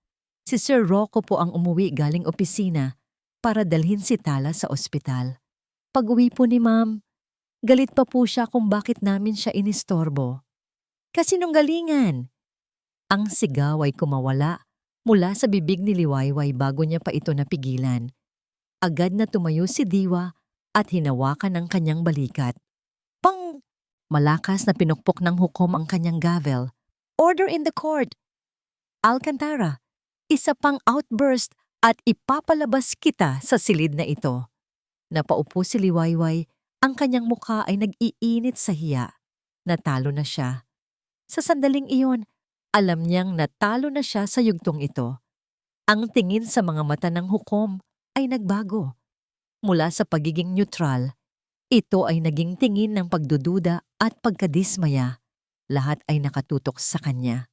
Si Sir Rocco po ang umuwi galing opisina para dalhin si Tala sa ospital. Pag-uwi po ni Ma'am, galit pa po siya kung bakit namin siya inistorbo. Kasinunggalingan! Ang sigaw ay kumawala mula sa bibig ni Liwayway bago niya pa ito napigilan. Agad na tumayo si Diwa at hinawakan ang kanyang balikat. Pang! Malakas na pinukpok ng hukom ang kanyang gavel. Order in the court! Alcantara, isa pang outburst at ipapalabas kita sa silid na ito. Napaupo si Liwayway, ang kanyang mukha ay nag-iinit sa hiya. Natalo na siya. Sa sandaling iyon, alam niyang natalo na siya sa yugtong ito. Ang tingin sa mga mata ng hukom ay nagbago. Mula sa pagiging neutral, ito ay naging tingin ng pagdududa at pagkadismaya. Lahat ay nakatutok sa kanya.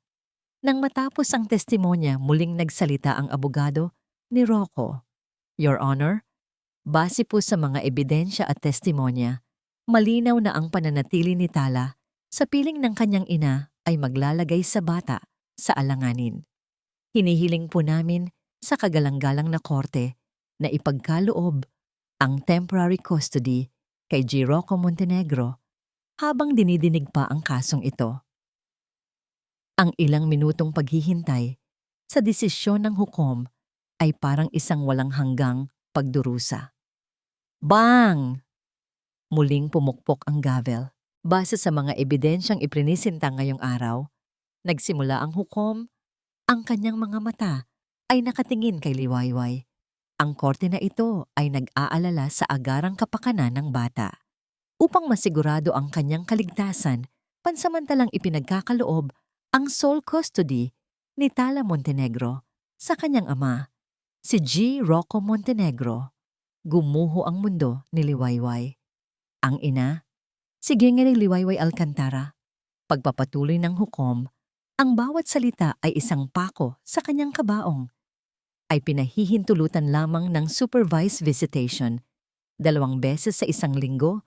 Nang matapos ang testimonya, muling nagsalita ang abogado ni Rocco. Your Honor, base po sa mga ebidensya at testimonya, malinaw na ang pananatili ni Tala sa piling ng kanyang ina ay maglalagay sa bata sa alanganin. Hinihiling po namin sa kagalang-galang na korte na ipagkaloob ang temporary custody kay G. Rocco Montenegro habang dinidinig pa ang kasong ito. Ang ilang minutong paghihintay sa desisyon ng hukom ay parang isang walang hanggang pagdurusa. Bang! Muling pumukpok ang gavel. Base sa mga ebidensyang iprinisinta ngayong araw, nagsimula ang hukom, ang kanyang mga mata ay nakatingin kay Liwayway. Ang korte na ito ay nag-aalala sa agarang kapakanan ng bata. Upang masigurado ang kanyang kaligtasan, pansamantalang ipinagkakaloob ang sole custody ni Tala Montenegro sa kanyang ama, si G. Rocco Montenegro. Gumuho ang mundo ni Liwayway. Ang ina, si Gingering Liwayway Alcantara. Pagpapatuloy ng hukom, ang bawat salita ay isang pako sa kanyang kabaong. Ay pinahihintulutan lamang ng supervised visitation, 2 beses sa isang linggo,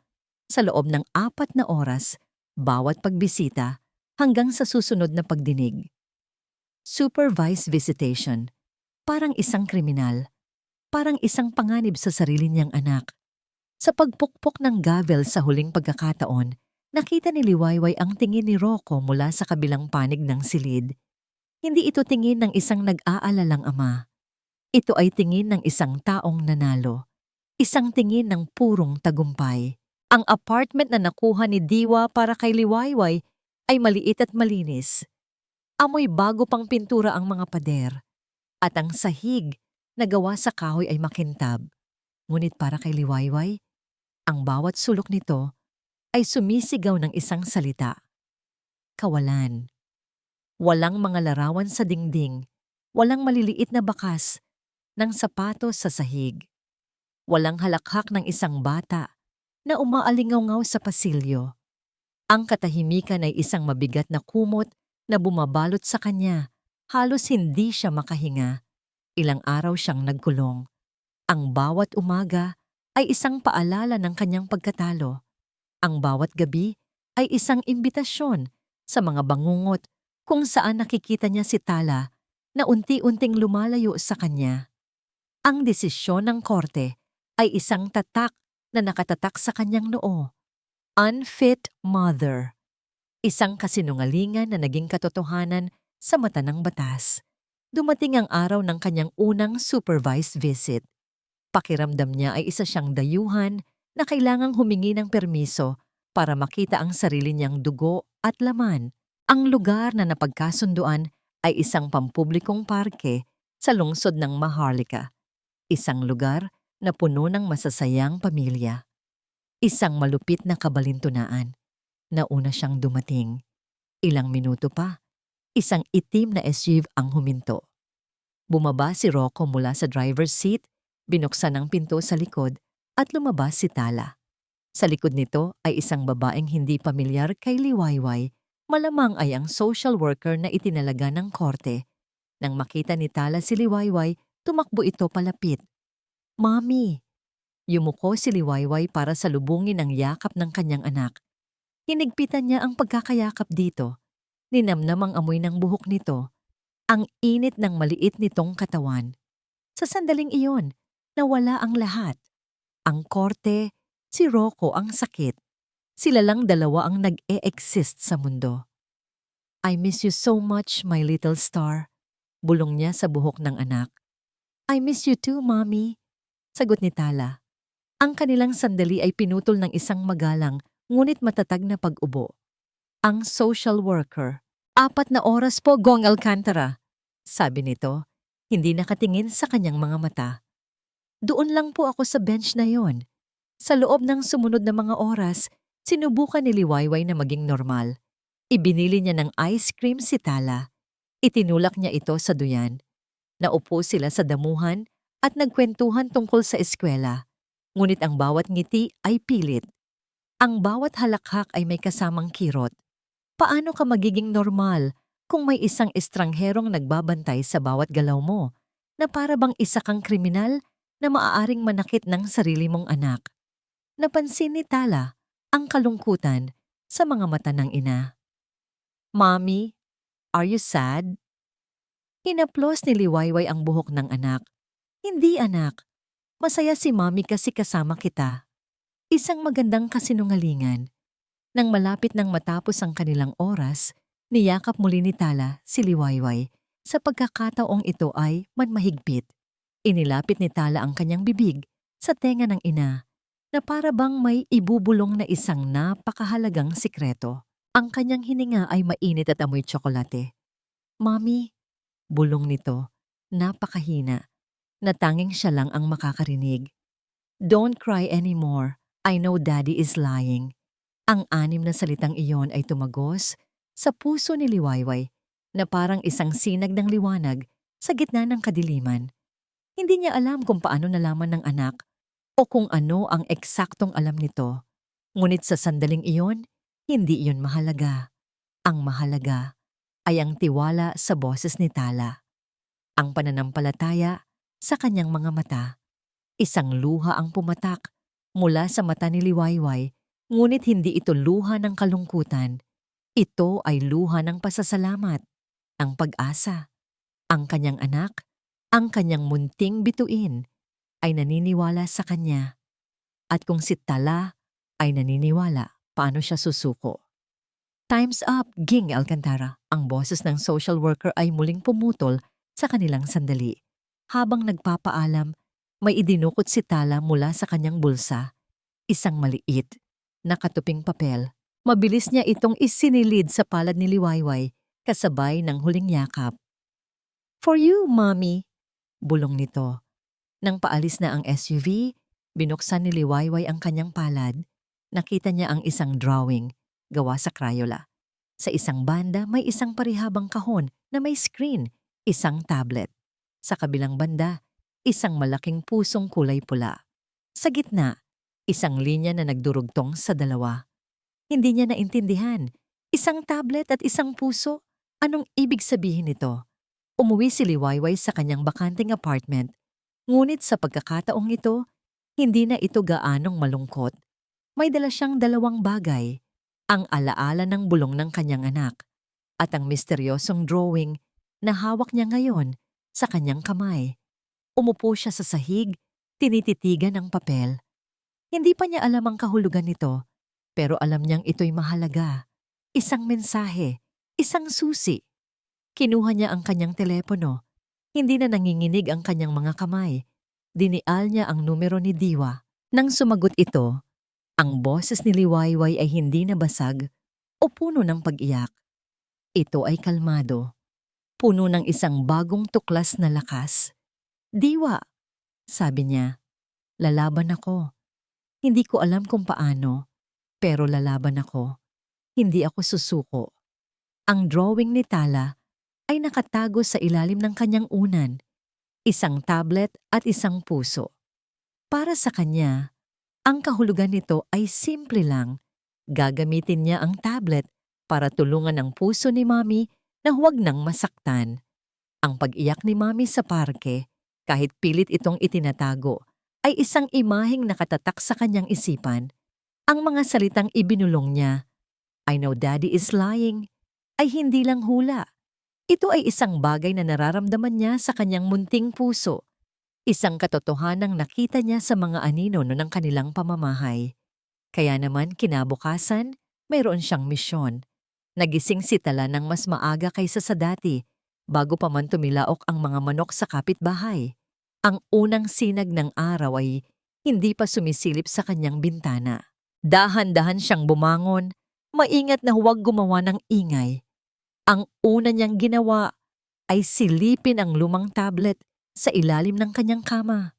sa loob ng 4 na oras bawat pagbisita hanggang sa susunod na pagdinig. Supervised visitation, parang isang kriminal, parang isang panganib sa sarili niyang anak. Sa pagpukpok ng gavel sa huling pagkakataon, nakita ni Liwayway ang tingin ni Rocco mula sa kabilang panig ng silid. Hindi ito tingin ng isang nag-aalalang ama. Ito ay tingin ng isang taong nanalo. Isang tingin ng purong tagumpay. Ang apartment na nakuha ni Diwa para kay Liwayway ay maliit at malinis. Amoy bago pang pintura ang mga pader. At ang sahig na gawa sa kahoy ay makintab. Ngunit para kay Liwayway, ang bawat sulok nito ay sumisigaw ng isang salita. Kawalan. Walang mga larawan sa dingding. Walang maliliit na bakas ng sapatos sa sahig. Walang halakhak ng isang bata na umaalingaw sa pasilyo. Ang katahimikan ay isang mabigat na kumot na bumabalot sa kanya. Halos hindi siya makahinga. Ilang araw siyang nagkulong. Ang bawat umaga ay isang paalala ng kanyang pagkatalo. Ang bawat gabi ay isang imbitasyon sa mga bangungot kung saan nakikita niya si Tala na unti-unting lumalayo sa kanya. Ang desisyon ng korte ay isang tatak na nakatatak sa kanyang noo. Unfit mother. Isang kasinungalingan na naging katotohanan sa mata ng batas. Dumating ang araw ng kanyang unang supervised visit. Pakiramdam niya ay isa siyang dayuhan na kailangang humingi ng permiso para makita ang sarili niyang dugo at laman. Ang lugar na napagkasunduan ay isang pampublikong parke sa lungsod ng Maharlika. Isang lugar na puno ng masasayang pamilya. Isang malupit na kabalintunaan. Nauna siyang dumating. Ilang minuto pa, isang itim na SUV ang huminto. Bumaba si Rocco mula sa driver's seat, binuksan ang pinto sa likod at lumabas si Tala. Sa likod nito ay isang babaeng hindi pamilyar kay Liwayway, malamang ay ang social worker na itinalaga ng korte. Nang makita ni Tala si Liwayway, tumakbo ito palapit. Mami! Yumuko si Liwayway para salubungin ang yakap ng kanyang anak. Hinigpitan niya ang pagkakayakap dito. Ninamnam ang amoy ng buhok nito. Ang init ng maliit nitong katawan. Sa sandaling iyon, nawala ang lahat. Ang korte, si Rocco ang sakit. Sila lang dalawa ang nag-e-exist sa mundo. I miss you so much, my little star. Bulong niya sa buhok ng anak. I miss you too, Mommy. Sagot ni Tala. Ang kanilang sandali ay pinutol ng isang magalang ngunit matatag na pag-ubo. Ang social worker. 4 na oras po, Gong Alcantara. Sabi nito, hindi nakatingin sa kanyang mga mata. Doon lang po ako sa bench na yon. Sa loob ng sumunod na mga oras, sinubukan ni Liwayway na maging normal. Ibinili niya ng ice cream si Tala. Itinulak niya ito sa duyan. Naupo sila sa damuhan at nagkwentuhan tungkol sa eskwela. Ngunit ang bawat ngiti ay pilit. Ang bawat halakhak ay may kasamang kirot. Paano ka magiging normal kung may isang estrangherong nagbabantay sa bawat galaw mo na para bang isa kang kriminal na maaaring manakit ng sarili mong anak? Napansin ni Tala ang kalungkutan sa mga mata ng ina. Mommy, are you sad? Hinaplos ni Liwayway ang buhok ng anak. Hindi anak, masaya si Mommy kasi kasama kita. Isang magandang kasinungalingan. Nang malapit nang matapos ang kanilang oras, niyakap muli ni Tala si Liwayway. Sa pagkakataong ito ay manmahigpit. Inilapit ni Tala ang kanyang bibig sa tenga ng ina na para bang may ibubulong na isang napakahalagang sikreto. Ang kanyang hininga ay mainit at amoy tsokolate. Mommy, bulong nito, napakahina, na tanging siya lang ang makakarinig. Don't cry anymore. I know Daddy is lying. Ang 6 na salitang iyon ay tumagos sa puso ni Liwayway na parang isang sinag ng liwanag sa gitna ng kadiliman. Hindi niya alam kung paano nalaman ng anak o kung ano ang eksaktong alam nito. Ngunit sa sandaling iyon, hindi iyon mahalaga. Ang mahalaga ay ang tiwala sa boses ni Tala. Ang pananampalataya sa kanyang mga mata. Isang luha ang pumatak mula sa mata ni Liwayway, Ngunit hindi ito luha ng kalungkutan. Ito ay luha ng pasasalamat, ang pag-asa. Ang kanyang anak, ang kanyang munting bituin, ay naniniwala sa kanya. At kung si Tala ay naniniwala, paano siya susuko? Time's up, Ging Alcantara. Ang boses ng social worker ay muling pumutol sa kanilang sandali. Habang nagpapaalam, may idinukot si Tala mula sa kanyang bulsa. Isang maliit, nakatuping papel. Mabilis niya itong isinilid sa palad ni Liwayway, kasabay ng huling yakap. "For you, Mommy," bulong nito. Nang paalis na ang SUV, binuksan ni Liwayway ang kanyang palad. Nakita niya ang isang drawing, gawa sa Crayola. Sa isang banda may isang parihabang kahon na may screen, isang tablet. Sa kabilang banda, isang malaking pusong kulay pula. Sa gitna, isang linya na nagdurugtong sa dalawa. Hindi niya naintindihan. Isang tablet at isang puso? Anong ibig sabihin nito? Umuwi si Liwayway sa kanyang bakanting apartment. Ngunit sa pagkakataong ito, hindi na ito gaanong malungkot. May dala siyang dalawang bagay. Ang alaala ng bulong ng kanyang anak at ang misteryosong drawing na hawak niya ngayon sa kanyang kamay. Umupo siya sa sahig, tinititigan ang papel. Hindi pa niya alam ang kahulugan nito, pero alam niyang ito'y mahalaga. Isang mensahe, isang susi. Kinuha niya ang kanyang telepono. Hindi na nanginginig ang kanyang mga kamay. Dinial niya ang numero ni Diwa. Nang sumagot ito, ang boses ni Liwayway ay hindi nabasag o puno ng pag-iyak. Ito ay kalmado, puno ng isang bagong tuklas na lakas. "Diwa," sabi niya, "lalaban ako. Hindi ko alam kung paano, pero lalaban ako. Hindi ako susuko." Ang drawing ni Tala ay nakatago sa ilalim ng kanyang unan, isang tablet at isang puso. Para sa kanya, ang kahulugan nito ay simple lang. Gagamitin niya ang tablet para tulungan ang puso ni Mommy na huwag nang masaktan. Ang pag-iyak ni Mommy sa parke, kahit pilit itong itinatago, ay isang imaheng nakatatak sa kanyang isipan. Ang mga salitang ibinulong niya, "I know Daddy is lying," ay hindi lang hula. Ito ay isang bagay na nararamdaman niya sa kanyang munting puso. Isang katotohanang nakita niya sa mga anino ng kanilang pamamahay. Kaya naman kinabukasan, mayroon siyang misyon. Nagising si Tala ng mas maaga kaysa sa dati, bago pa man tumilaok ang mga manok sa kapitbahay. Ang unang sinag ng araw ay hindi pa sumisilip sa kanyang bintana. Dahan-dahan siyang bumangon, maingat na huwag gumawa ng ingay. Ang una niyang ginawa ay silipin ang lumang tablet sa ilalim ng kanyang kama.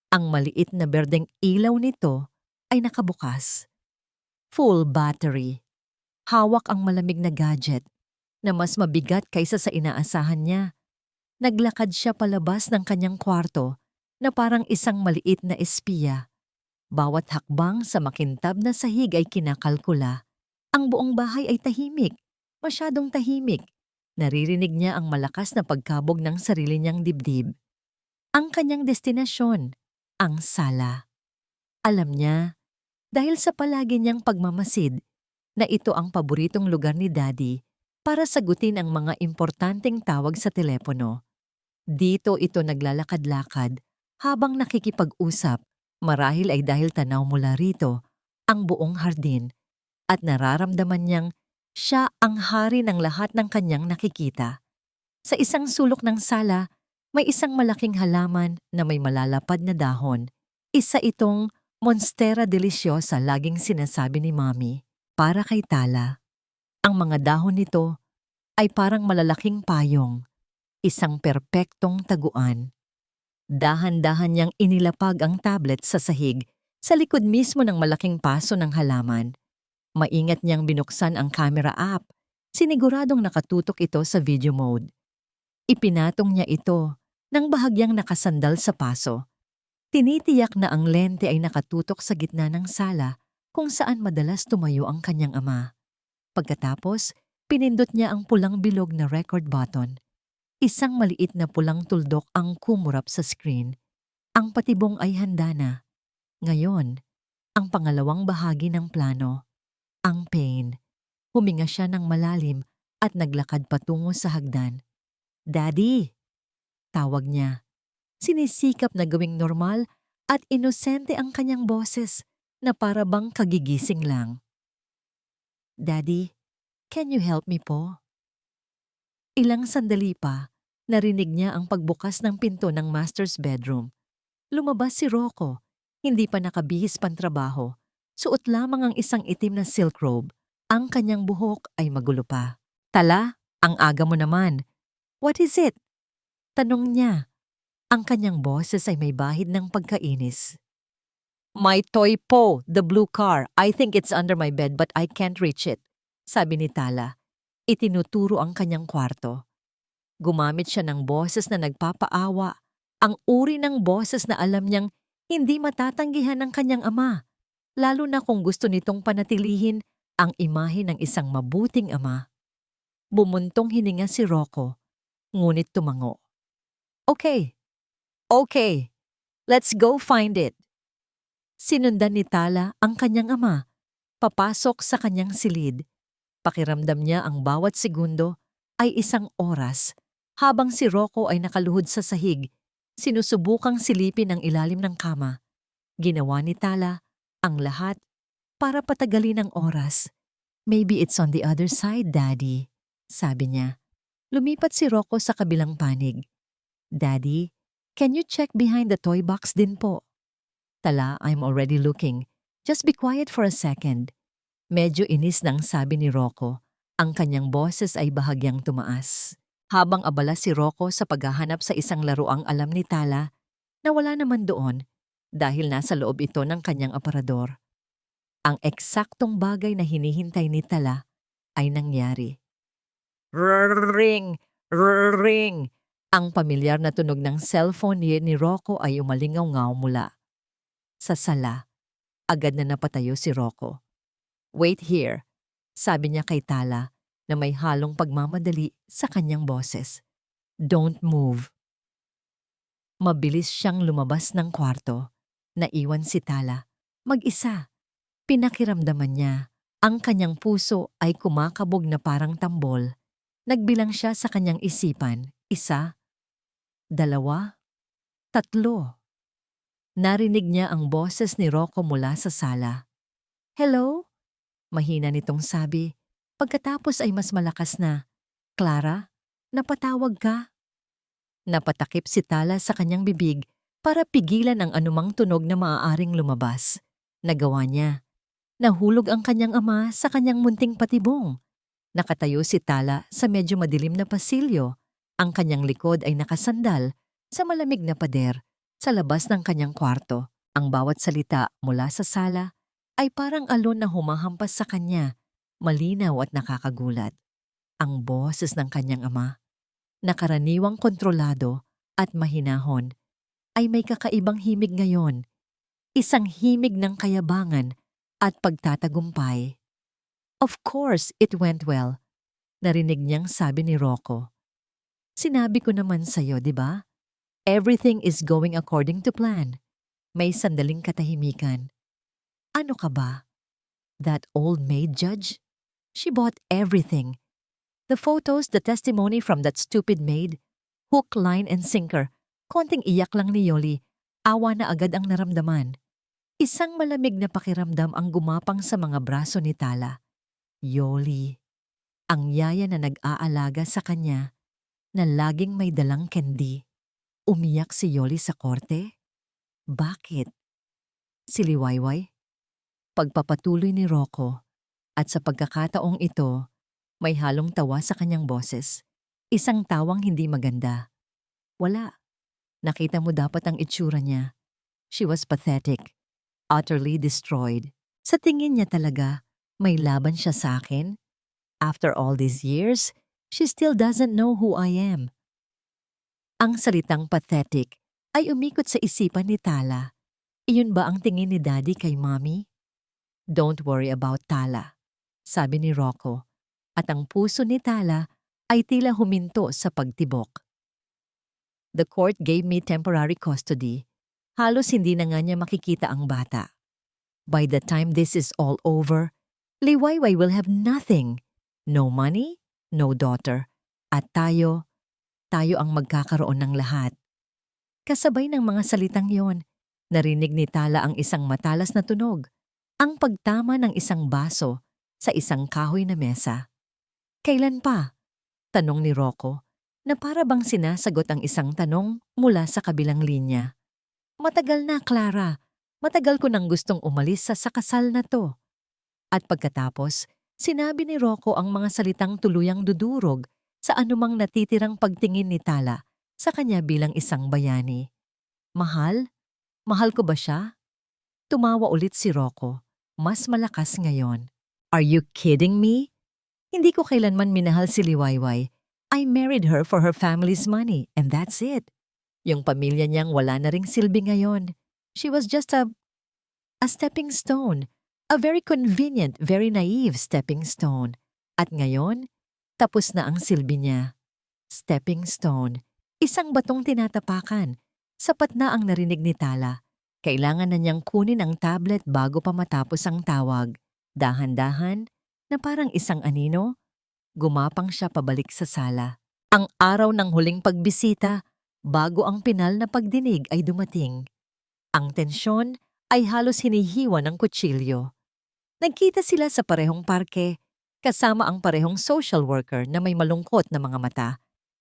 Ang maliit na berdeng ilaw nito ay nakabukas. Full battery. Hawak ang malamig na gadget na mas mabigat kaysa sa inaasahan niya. Naglakad siya palabas ng kanyang kwarto na parang isang maliit na espiya. Bawat hakbang sa makintab na sahig ay kinakalkula. Ang buong bahay ay tahimik, masyadong tahimik. Naririnig niya ang malakas na pagkabog ng sarili niyang dibdib. Ang kanyang destinasyon, ang sala. Alam niya, dahil sa palagi niyang pagmamasid, na ito ang paboritong lugar ni Daddy para sagutin ang mga importanteng tawag sa telepono. Dito ito naglalakad-lakad habang nakikipag-usap, marahil ay dahil tanaw mula rito ang buong hardin at nararamdaman niyang siya ang hari ng lahat ng kanyang nakikita. Sa isang sulok ng sala, may isang malaking halaman na may malalapad na dahon. Isa itong Monstera Deliciosa laging sinasabi ni Mommy. Para kay Tala, ang mga dahon nito ay parang malalaking payong, isang perpektong taguan. Dahan-dahan niyang inilapag ang tablet sa sahig sa likod mismo ng malaking paso ng halaman. Maingat niyang binuksan ang camera app, siniguradong nakatutok ito sa video mode. Ipinatong niya ito nang bahagyang nakasandal sa paso. Tinitiyak na ang lente ay nakatutok sa gitna ng sala kung saan madalas tumayo ang kanyang ama. Pagkatapos, pinindot niya ang pulang bilog na record button. Isang maliit na pulang tuldok ang kumurap sa screen. Ang patibong ay handa na. Ngayon, Ang pangalawang bahagi ng plano, ang pain. Huminga siya ng malalim at naglakad patungo sa hagdan. Daddy! Tawag niya. Sinisikap na gawing normal at inosente ang kanyang boses na para bang kagigising lang. Daddy, can you help me po? Ilang sandali pa, narinig niya ang pagbukas ng pinto ng master's bedroom. Lumabas si Rocco, hindi pa nakabihis pantrabaho. Suot lamang ang isang itim na silk robe. Ang kanyang buhok ay magulo pa. Tala, ang aga mo naman. What is it? Tanong niya. Ang kanyang boses ay may bahid ng pagkainis. My toy po, the blue car. I think it's under my bed but I can't reach it. Sabi ni Tala. Itinuturo ang kanyang kwarto. Gumamit siya ng boses na nagpapaawa. Ang uri ng boses na alam niyang hindi matatanggihan ng kanyang ama. Lalo na kung gusto nitong panatilihin ang imahe ng isang mabuting ama. Bumuntong hininga si Rocco, ngunit tumango. Okay. Let's go find it. Sinundan ni Tala ang kanyang ama, papasok sa kanyang silid. Pakiramdam niya ang bawat segundo ay isang oras habang si Rocco ay nakaluhod sa sahig, sinusubukang silipin ang ilalim ng kama. Ginawa ni Tala ang lahat para patagalin ang oras. Maybe it's on the other side, Daddy, sabi niya. Lumipat si Rocco sa kabilang panig. Daddy, can you check behind the toy box din po? Tala, I'm already looking. Just be quiet for a second. Medyo inis nang sabi ni Rocco. Ang kanyang boses ay bahagyang tumaas. Habang abala si Rocco sa paghahanap sa isang laruang alam ni Tala na wala naman doon dahil nasa loob ito ng kanyang aparador. Ang eksaktong bagay na hinihintay ni Tala ay nangyari. Ring! Ring! Ang pamilyar na tunog ng cellphone ni Rocco ay umalingaw-ngaw mula. Sa sala, agad na napatayo si Rocco. Wait here, sabi niya kay Tala na may halong pagmamadali sa kanyang boses. Don't move. Mabilis siyang lumabas ng kwarto. Naiwan si Tala. Mag-isa. Pinakiramdaman niya. Ang kanyang puso ay kumakabog na parang tambol. Nagbilang siya sa kanyang isipan. 1, 2, 3. Narinig niya ang boses ni Rocco mula sa sala. Hello? Mahina nitong sabi. Pagkatapos ay mas malakas na. Clara, napatawag ka? Napatakip si Tala sa kanyang bibig para pigilan ang anumang tunog na maaaring lumabas. Nagawa niya. Nahulog ang kanyang ama sa kanyang munting patibong. Nakatayo si Tala sa medyo madilim na pasilyo. Ang kanyang likod ay nakasandal sa malamig na pader sa labas ng kanyang kwarto. Ang bawat salita mula sa sala ay parang alon na humahampas sa kanya, malinaw at nakakagulat. Ang boses ng kanyang ama, nakaraniwang kontrolado at mahinahon, ay may kakaibang himig ngayon. Isang himig ng kayabangan at pagtatagumpay. Of course, it went well. Narinig niyang sabi ni Rocco. Sinabi ko naman sa'yo, di ba? Everything is going according to plan. May sandaling katahimikan. Ano ka ba? That old maid judge? She bought everything. The photos, the testimony from that stupid maid. Hook, line, and sinker. Konting iyak lang ni Yoli. Awa na agad ang naramdaman. Isang malamig na pakiramdam ang gumapang sa mga braso ni Tala. Yoli. Ang yaya na nag-aalaga sa kanya na laging may dalang candy. Umiyak si Yoli sa korte? Bakit? Si Liwayway? Pagpapatuloy ni Rocco at sa pagkakataong ito, may halong tawa sa kanyang boses. Isang tawang hindi maganda. Wala. Nakita mo dapat ang itsura niya. She was pathetic. Utterly destroyed. Sa tingin niya talaga, may laban siya sa akin? After all these years, she still doesn't know who I am. Ang salitang pathetic ay umikot sa isipan ni Tala. Iyon ba ang tingin ni Daddy kay Mommy? Don't worry about Tala, sabi ni Rocco, at ang puso ni Tala ay tila huminto sa pagtibok. The court gave me temporary custody. Halos hindi na nga niya makikita ang bata. By the time this is all over, Liwayway will have nothing. No money, no daughter. At tayo ang magkakaroon ng lahat. Kasabay ng mga salitang yon, narinig ni Tala ang isang matalas na tunog, ang pagtama ng isang baso sa isang kahoy na mesa. Kailan pa? Tanong ni Rocco, na para bang sinasagot ang isang tanong mula sa kabilang linya. Matagal na, Clara. Matagal ko nang gustong umalis sa kasal na to. At pagkatapos, sinabi ni Rocco ang mga salitang tuluyang dudurog sa anumang natitirang pagtingin ni Tala sa kanya bilang isang bayani. Mahal? Mahal ko ba siya? Tumawa ulit si Rocco, mas malakas ngayon. Are you kidding me? Hindi ko kailanman minahal si Liwayway. I married her for her family's money and that's it. Yung pamilya niyang wala na ring silbi ngayon. She was just a stepping stone. A very convenient, very naive stepping stone. At ngayon, tapos na ang silbi niya. Stepping stone. Isang batong tinatapakan. Sapat na ang narinig ni Tala. Kailangan na niyang kunin ang tablet bago pa matapos ang tawag. Dahan-dahan, na parang isang anino, gumapang siya pabalik sa sala. Ang araw ng huling pagbisita, bago ang pinal na pagdinig ay dumating. Ang tensyon ay halos hinihiwa ng kutsilyo. Nagkita sila sa parehong parke, kasama ang parehong social worker na may malungkot na mga mata.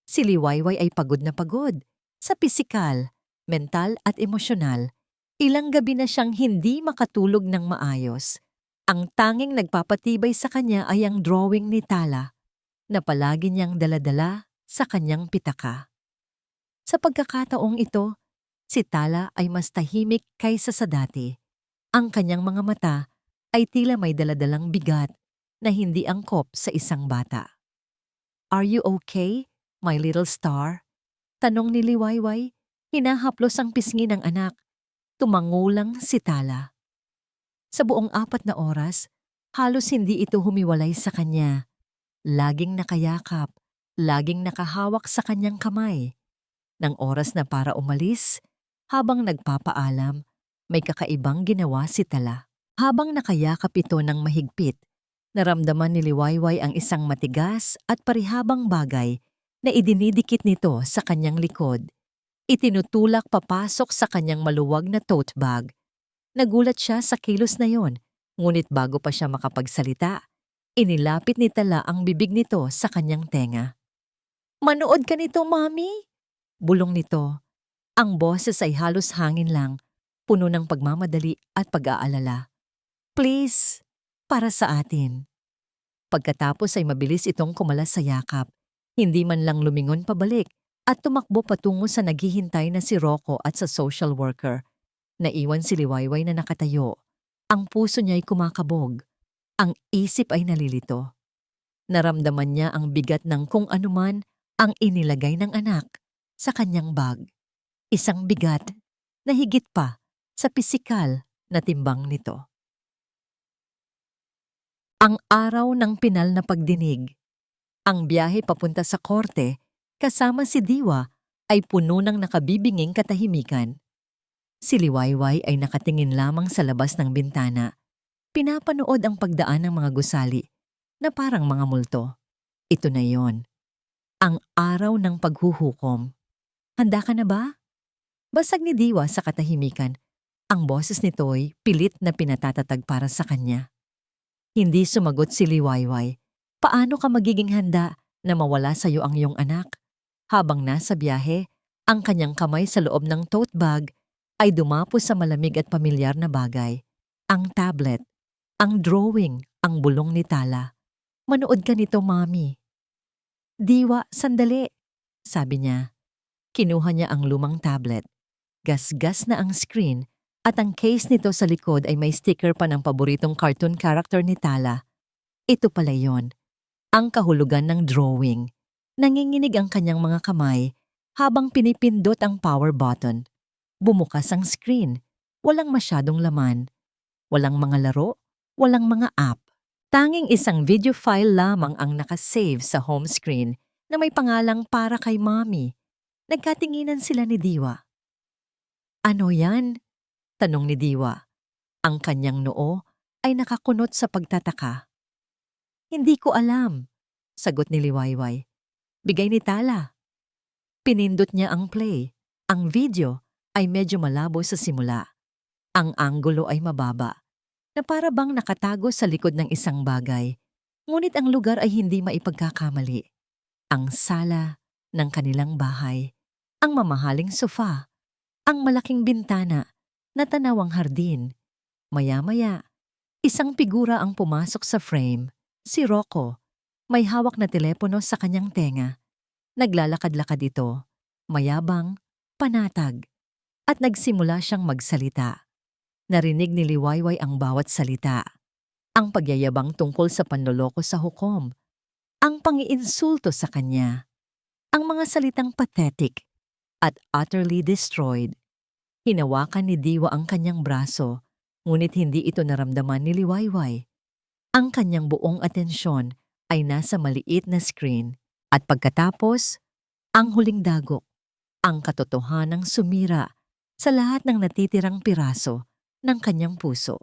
Si Liwayway ay pagod na pagod, sa pisikal, mental at emosyonal. Ilang gabi na siyang hindi makatulog ng maayos. Ang tanging nagpapatibay sa kanya ay ang drawing ni Tala, na palagi niyang daladala sa kanyang pitaka. Sa pagkakataong ito, si Tala ay mas tahimik kaysa sa dati. Ang kanyang mga mata ay tila may daladalang bigat na hindi angkop sa isang bata. Are you okay, my little star? Tanong ni Liwayway, hinahaplos ang pisngi ng anak. Tumangulang si Tala. Sa buong 4 na oras, halos hindi ito humiwalay sa kanya. Laging nakayakap, laging nakahawak sa kanyang kamay. Nang oras na para umalis, habang nagpapaalam, may kakaibang ginawa si Tala. Habang nakayakap ito ng mahigpit, naramdaman ni Liwayway ang isang matigas at parihabang bagay na idinidikit nito sa kanyang likod. Itinutulak papasok sa kanyang maluwag na tote bag. Nagulat siya sa kilos na yon, ngunit bago pa siya makapagsalita, inilapit ni Tala ang bibig nito sa kanyang tenga. Manood ka nito, Mami! Bulong nito. Ang boses ay halos hangin lang, puno ng pagmamadali at pag-aalala. Please, para sa atin. Pagkatapos ay mabilis itong kumalas sa yakap, hindi man lang lumingon pabalik at tumakbo patungo sa naghihintay na si Rocco at sa social worker. Naiwan si Liwayway na nakatayo. Ang puso niya ay kumakabog. Ang isip ay nalilito. Naramdaman niya ang bigat ng kung anuman ang inilagay ng anak sa kanyang bag. Isang bigat na higit pa sa pisikal na timbang nito. Ang araw ng pinal na pagdinig. Ang biyahe papunta sa korte kasama si Diwa ay puno ng nakabibinging katahimikan. Si Liwayway ay nakatingin lamang sa labas ng bintana. Pinapanood ang pagdaan ng mga gusali na parang mga multo. Ito na yon. Ang araw ng paghuhukom. Handa ka na ba? Basag ni Diwa sa katahimikan. Ang boses nito'y pilit na pinatatatag para sa kanya. Hindi sumagot si Liwayway. Paano ka magiging handa na mawala sa iyo ang iyong anak? Habang nasa biyahe, ang kanyang kamay sa loob ng tote bag ay dumapo sa malamig at pamilyar na bagay. Ang tablet, ang drawing, ang bulong ni Tala. Manood ka nito, Mami. Diwa, sandali, sabi niya. Kinuha niya ang lumang tablet. Gasgas na ang screen at ang case nito sa likod ay may sticker pa ng paboritong cartoon character ni Tala. Ito pala yon, ang kahulugan ng drawing. Nanginginig ang kanyang mga kamay habang pinipindot ang power button. Bumukas ang screen. Walang masyadong laman. Walang mga laro. Walang mga app. Tanging isang video file lamang ang nakasave sa home screen na may pangalang para kay Mommy. Nagkatinginan sila ni Diwa. Ano yan? Tanong ni Diwa. Ang kanyang noo ay nakakunot sa pagtataka. Hindi ko alam, sagot ni Liwayway. Bigay ni Tala. Pinindot niya ang play. Ang video ay medyo malabo sa simula. Ang anggulo ay mababa, na para bang nakatago sa likod ng isang bagay. Ngunit ang lugar ay hindi maipagkakamali. Ang sala ng kanilang bahay, ang mamahaling sofa, ang malaking bintana na tanawang hardin. Maya-maya, isang figura ang pumasok sa frame, si Rocco. May hawak na telepono sa kanyang tenga. Naglalakad-lakad ito, mayabang, panatag, at nagsimula siyang magsalita. Narinig ni Liwayway ang bawat salita. Ang pagyayabang tungkol sa panloloko sa hukom, ang pangiinsulto sa kanya, ang mga salitang pathetic at utterly destroyed. Hinawakan ni Diwa ang kanyang braso, ngunit hindi ito naramdaman ni Liwayway. Ang kanyang buong atensyon ay nasa maliit na screen. At pagkatapos, ang huling dagok, ang katotohanang sumira sa lahat ng natitirang piraso ng kanyang puso.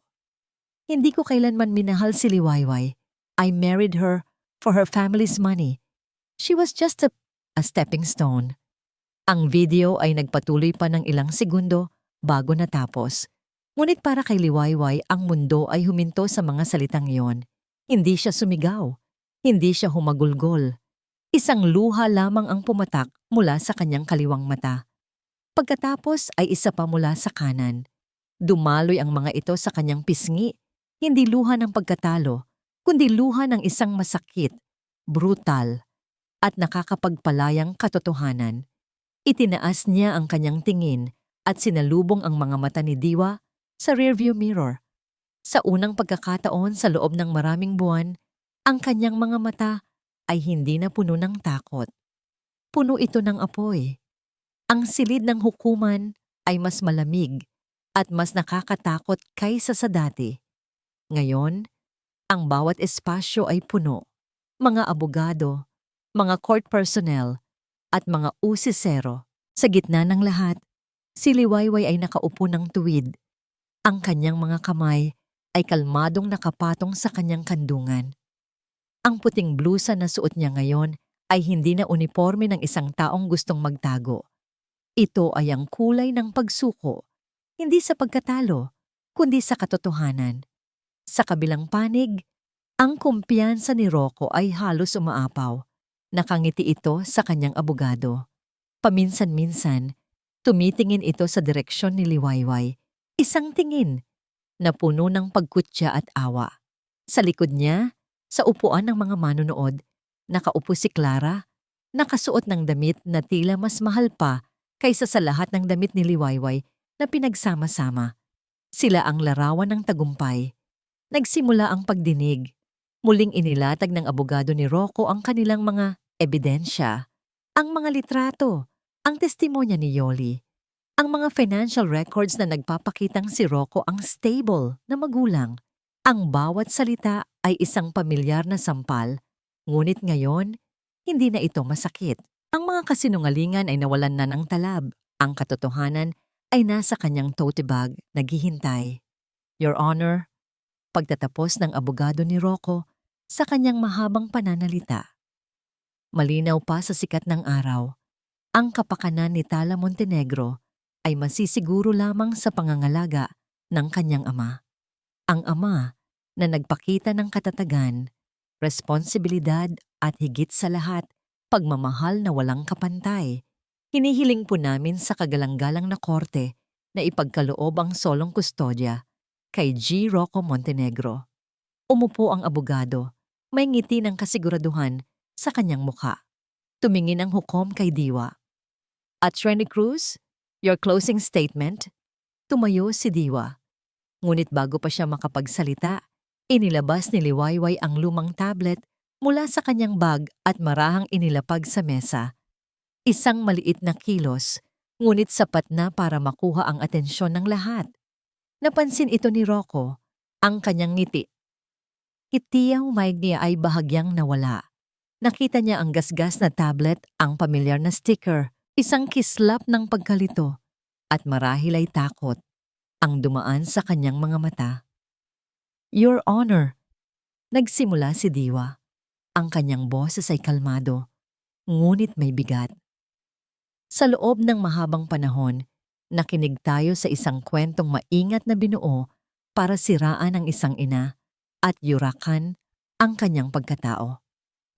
Hindi ko kailanman minahal si Liwayway. I married her for her family's money. She was just a stepping stone. Ang video ay nagpatuloy pa ng ilang segundo bago natapos. Ngunit para kay Liwayway, ang mundo ay huminto sa mga salitang iyon. Hindi siya sumigaw. Hindi siya humagulgol. Isang luha lamang ang pumatak mula sa kanyang kaliwang mata. Pagkatapos ay isa pa mula sa kanan. Dumaloy ang mga ito sa kanyang pisngi, hindi luha ng pagkatalo, kundi luha ng isang masakit, brutal, at nakakapagpalayang katotohanan. Itinaas niya ang kanyang tingin at sinalubong ang mga mata ni Diwa sa rearview mirror. Sa unang pagkakataon sa loob ng maraming buwan, ang kanyang mga mata ay hindi na puno ng takot. Puno ito ng apoy. Ang silid ng hukuman ay mas malamig at mas nakakatakot kaysa sa dati. Ngayon, ang bawat espasyo ay puno. Mga abogado, mga court personnel, at mga usisero. Sa gitna ng lahat, si Liwayway ay nakaupo ng tuwid. Ang kanyang mga kamay ay kalmadong nakapatong sa kanyang kandungan. Ang puting blusa na suot niya ngayon ay hindi na uniforme ng isang taong gustong magtago. Ito ay ang kulay ng pagsuko, hindi sa pagkatalo, kundi sa katotohanan. Sa kabilang panig, ang kumpiyansa ni Rocco ay halos umaapaw. Nakangiti ito sa kanyang abogado. Paminsan-minsan, tumitingin ito sa direksyon ni Liwayway. Isang tingin na puno ng pagkutya at awa. Sa likod niya, sa upuan ng mga manonood, nakaupo si Clara, nakasuot ng damit na tila mas mahal pa kaysa sa lahat ng damit ni Liwayway na pinagsama-sama. Sila ang larawan ng tagumpay. Nagsimula ang pagdinig. Muling inilatag ng abogado ni Rocco ang kanilang mga ebidensya, ang mga litrato, ang testimonya ni Yoli, ang mga financial records na nagpapakitang si Rocco ang stable na magulang. Ang bawat salita ay isang pamilyar na sampal, ngunit ngayon, hindi na ito masakit. Ang mga kasinungalingan ay nawalan na ng talab. Ang katotohanan ay nasa kanyang tote bag, naghihintay. Your Honor, pagtatapos ng abogado ni Rocco sa kanyang mahabang pananalita. Malinaw pa sa sikat ng araw, ang kapakanan ni Tala Montenegro ay masisiguro lamang sa pangangalaga ng kanyang ama. Ang ama na nagpakita ng katatagan, responsibilidad at higit sa lahat, pagmamahal na walang kapantay. Hinihiling po namin sa kagalang-galang na korte na ipagkaloob ang solong kustodya kay G. Rocco Montenegro. Umupo ang abogado, may ngiti ng kasiguraduhan sa kanyang mukha. Tumingin ang hukom kay Diwa. Attorney Cruz, your closing statement? Tumayo si Diwa. Ngunit bago pa siya makapagsalita, inilabas ni Liwayway ang lumang tablet mula sa kanyang bag at marahang inilapag sa mesa. Isang maliit na kilos, ngunit sapat na para makuha ang atensyon ng lahat. Napansin ito ni Rocco, ang kanyang ngiti. Itiyang mic niya ay bahagyang nawala. Nakita niya ang gasgas na tablet, ang pamilyar na sticker, isang kislap ng pagkalito, at marahil ay takot. ang dumaan sa kanyang mga mata. Your Honor, nagsimula si Diwa. Ang kanyang boses ay kalmado, ngunit may bigat. Sa loob ng mahabang panahon, nakinig tayo sa isang kwentong maingat na binuo para siraan ang isang ina at yurakan ang kanyang pagkatao.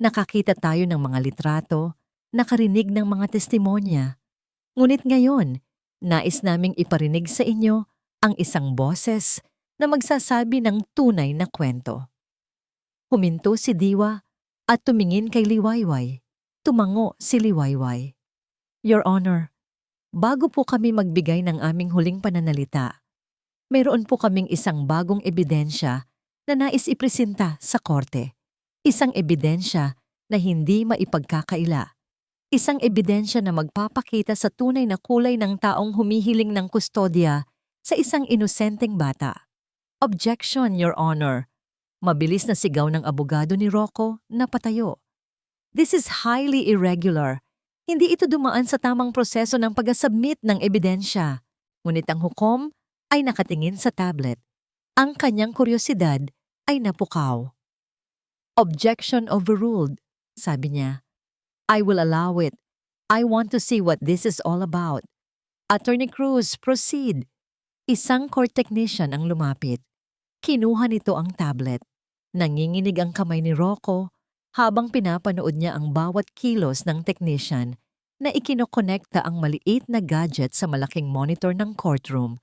Nakakita tayo ng mga litrato, nakarinig ng mga testimonya. Ngunit ngayon, nais naming iparinig sa inyo ang isang boses na magsasabi ng tunay na kwento. Huminto si Diwa at tumingin kay Liwayway. Tumango si Liwayway. Your Honor, bago po kami magbigay ng aming huling pananalita, mayroon po kaming isang bagong ebidensya na nais ipresenta sa korte. Isang ebidensya na hindi maipagkakaila. Isang ebidensya na magpapakita sa tunay na kulay ng taong humihiling ng kustodya sa isang inosenteng bata. Objection, Your Honor. Mabilis na sigaw ng abogado ni Rocco na patayo. This is highly irregular. Hindi ito dumaan sa tamang proseso ng pag-submit ng ebidensya. Ngunit ang hukom ay nakatingin sa tablet. Ang kanyang kuryosidad ay napukaw. Objection overruled, sabi niya. I will allow it. I want to see what this is all about. Attorney Cruz, proceed. Isang court technician ang lumapit. Kinuha nito ang tablet. Nanginginig ang kamay ni Rocco habang pinapanood niya ang bawat kilos ng technician na ikinokonekta ang maliit na gadget sa malaking monitor ng courtroom.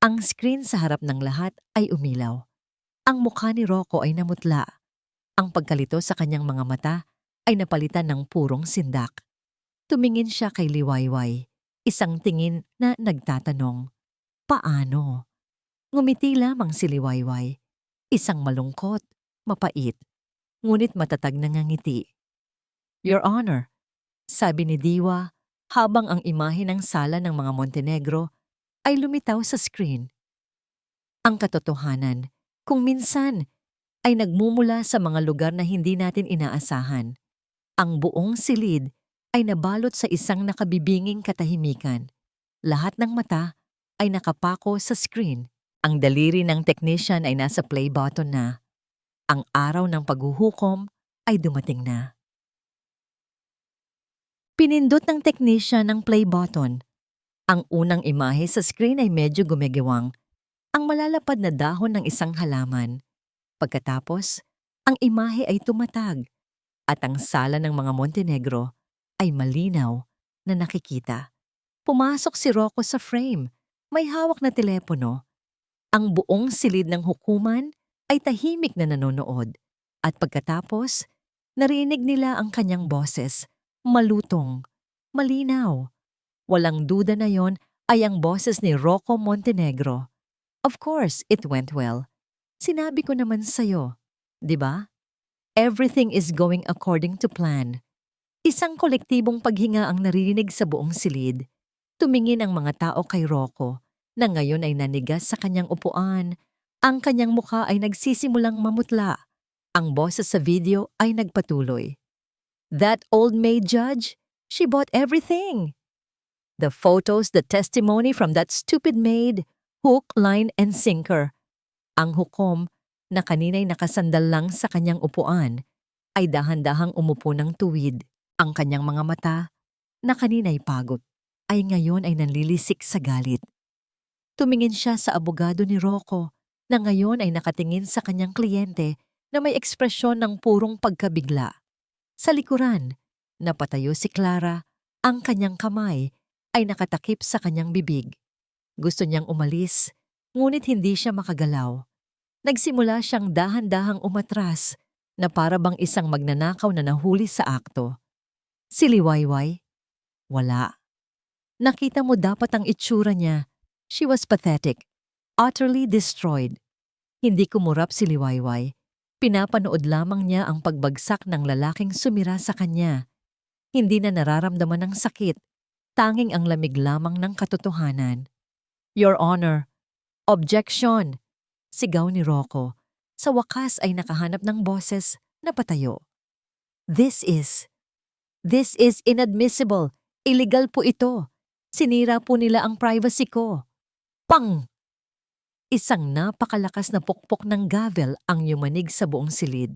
Ang screen sa harap ng lahat ay umilaw. Ang mukha ni Rocco ay namutla. Ang pagkalito sa kanyang mga mata ay napalitan ng purong sindak. Tumingin siya kay Liwayway, isang tingin na nagtatanong, paano? Ngumiti lamang si Liwayway, isang malungkot, mapait, ngunit matatag na ngangiti. Your Honor, sabi ni Diwa habang ang imahe ng sala ng mga Montenegro ay lumitaw sa screen. Ang katotohanan, kung minsan, ay nagmumula sa mga lugar na hindi natin inaasahan. Ang buong silid ay nabalot sa isang nakabibinging katahimikan. Lahat ng mata ay nakapako sa screen. Ang daliri ng technician ay nasa play button na. Ang araw ng paghuhukom ay dumating na. Pinindot ng technician ang play button. Ang unang imahe sa screen ay medyo gumegewang. Ang malalapad na dahon ng isang halaman. Pagkatapos, ang imahe ay tumatag at ang sala ng mga Montenegro ay malinaw na nakikita. Pumasok si Rocco sa frame. May hawak na telepono. Ang buong silid ng hukuman ay tahimik na nanonood. At pagkatapos, narinig nila ang kanyang boses. Malutong, malinaw. Walang duda na yon ay ang boses ni Rocco Montenegro. Of course, it went well. Sinabi ko naman sa'yo, di ba? Everything is going according to plan. Isang kolektibong paghinga ang naririnig sa buong silid. Tumingin ang mga tao kay Rocco, na ngayon ay nanigas sa kanyang upuan. Ang kanyang mukha ay nagsisimulang mamutla. Ang boses sa video ay nagpatuloy. That old maid judge, she bought everything. The photos, the testimony from that stupid maid, hook, line, and sinker. Ang hukom, na kanina'y nakasandal lang sa kanyang upuan, ay dahan-dahang umupo ng tuwid. Ang kanyang mga mata, na kanina'y pagod, ay ngayon ay nanlilisik sa galit. Tumingin siya sa abogado ni Rocco, na ngayon ay nakatingin sa kanyang kliyente na may ekspresyon ng purong pagkabigla. Sa likuran, napatayo si Clara, ang kanyang kamay ay nakatakip sa kanyang bibig. Gusto niyang umalis, ngunit hindi siya makagalaw. Nagsimula siyang dahan-dahang umatras na para bang isang magnanakaw na nahuli sa akto. Si Liwayway? Wala. Nakita mo dapat ang itsura niya. She was pathetic, utterly destroyed. Hindi kumurap si Liwayway. Pinapanood lamang niya ang pagbagsak ng lalaking sumira sa kanya. Hindi na nararamdaman ng sakit, tanging ang lamig lamang ng katotohanan. Your Honor, objection! Sigaw ni Rocco. Sa wakas ay nakahanap ng boses na patayo. This is inadmissible. Illegal po ito. Sinira po nila ang privacy ko. Pang! Isang napakalakas na pukpok ng gavel ang yumanig sa buong silid.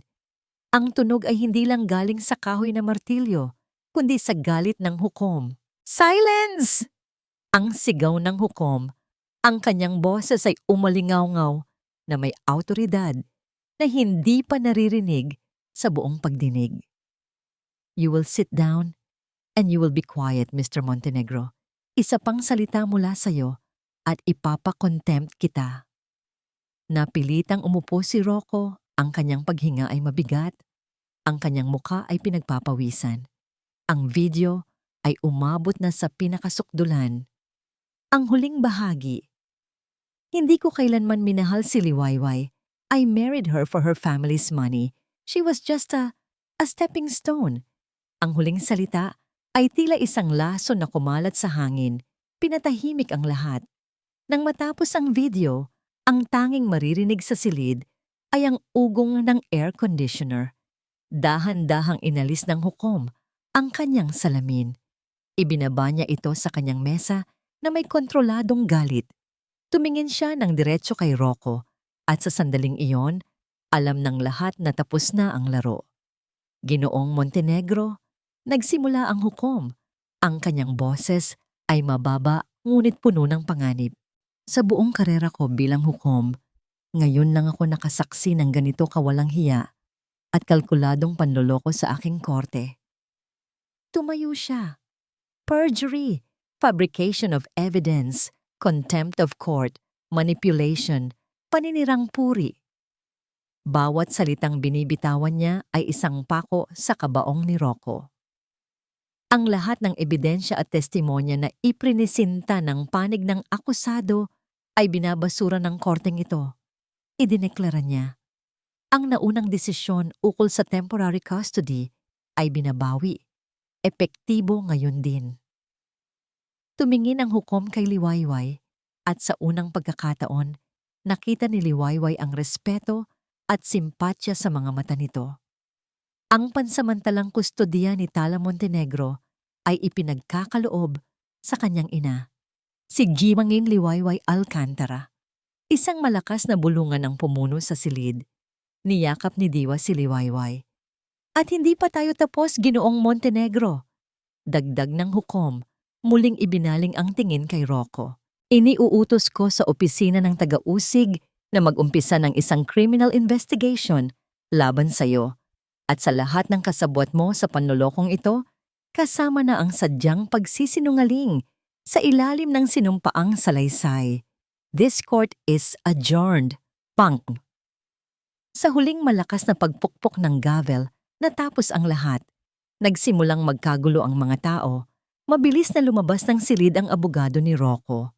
Ang tunog ay hindi lang galing sa kahoy na martilyo, kundi sa galit ng hukom. Silence! Ang sigaw ng hukom, ang kanyang boses ay umalingaw-ngaw na may awtoridad na hindi pa naririnig sa buong pagdinig. You will sit down and you will be quiet, Mr. Montenegro. Isa pang salita mula sa'yo at ipapakontempt kita. Napilitang umupo si Rocco, ang kanyang paghinga ay mabigat, ang kanyang muka ay pinagpapawisan. Ang video ay umabot na sa pinakasukdulan. Ang huling bahagi. Hindi ko kailanman minahal si Liwayway. I married her for her family's money. She was just a stepping stone. Ang huling salita ay tila isang laso na kumalat sa hangin. Pinatahimik ang lahat. Nang matapos ang video, ang tanging maririnig sa silid ay ang ugong ng air conditioner. Dahan-dahang inalis ng hukom ang kanyang salamin. Ibinaba niya ito sa kanyang mesa na may kontroladong galit. Tumingin siya ng diretso kay Rocco at sa sandaling iyon, alam ng lahat na tapos na ang laro. Ginoong Montenegro, nagsimula ang hukom. Ang kanyang boses ay mababa ngunit puno ng panganib. Sa buong karera ko bilang hukom, ngayon lang ako nakasaksi ng ganito kawalang hiya at kalkuladong panloloko sa aking korte. Tumayo siya. Perjury, fabrication of evidence, contempt of court, manipulation, paninirang puri. Bawat salitang binibitawan niya ay isang pako sa kabaong ni Rocco. Ang lahat ng ebidensya at testimonya na iprinisinta ng panig ng akusado ay binabasura ng korteng ito. Idineklara niya. Ang naunang desisyon ukol sa temporary custody ay binabawi. Epektibo ngayon din. Tumingin ang hukom kay Liwayway at sa unang pagkakataon, nakita ni Liwayway ang respeto at simpatya sa mga mata nito. Ang pansamantalang kustodiya ni Tala Montenegro ay ipinagkakaloob sa kanyang ina, si Gimangin Liwayway Alcantara. Isang malakas na bulungan ang pumuno sa silid. Niyakap ni Diwa si Liwayway. At hindi pa tayo tapos, Ginoong Montenegro. Dagdag ng hukom, muling ibinaling ang tingin kay Rocco. Iniuutos ko sa opisina ng taga-usig na mag-umpisa ng isang criminal investigation laban sa iyo. At sa lahat ng kasabwat mo sa panlolokong ito, kasama na ang sadyang pagsisinungaling sa ilalim ng sinumpaang salaysay. This court is adjourned. Pang! Sa huling malakas na pagpukpok ng gavel, natapos ang lahat. Nagsimulang magkagulo ang mga tao. Mabilis na lumabas ng silid ang abogado ni Rocco.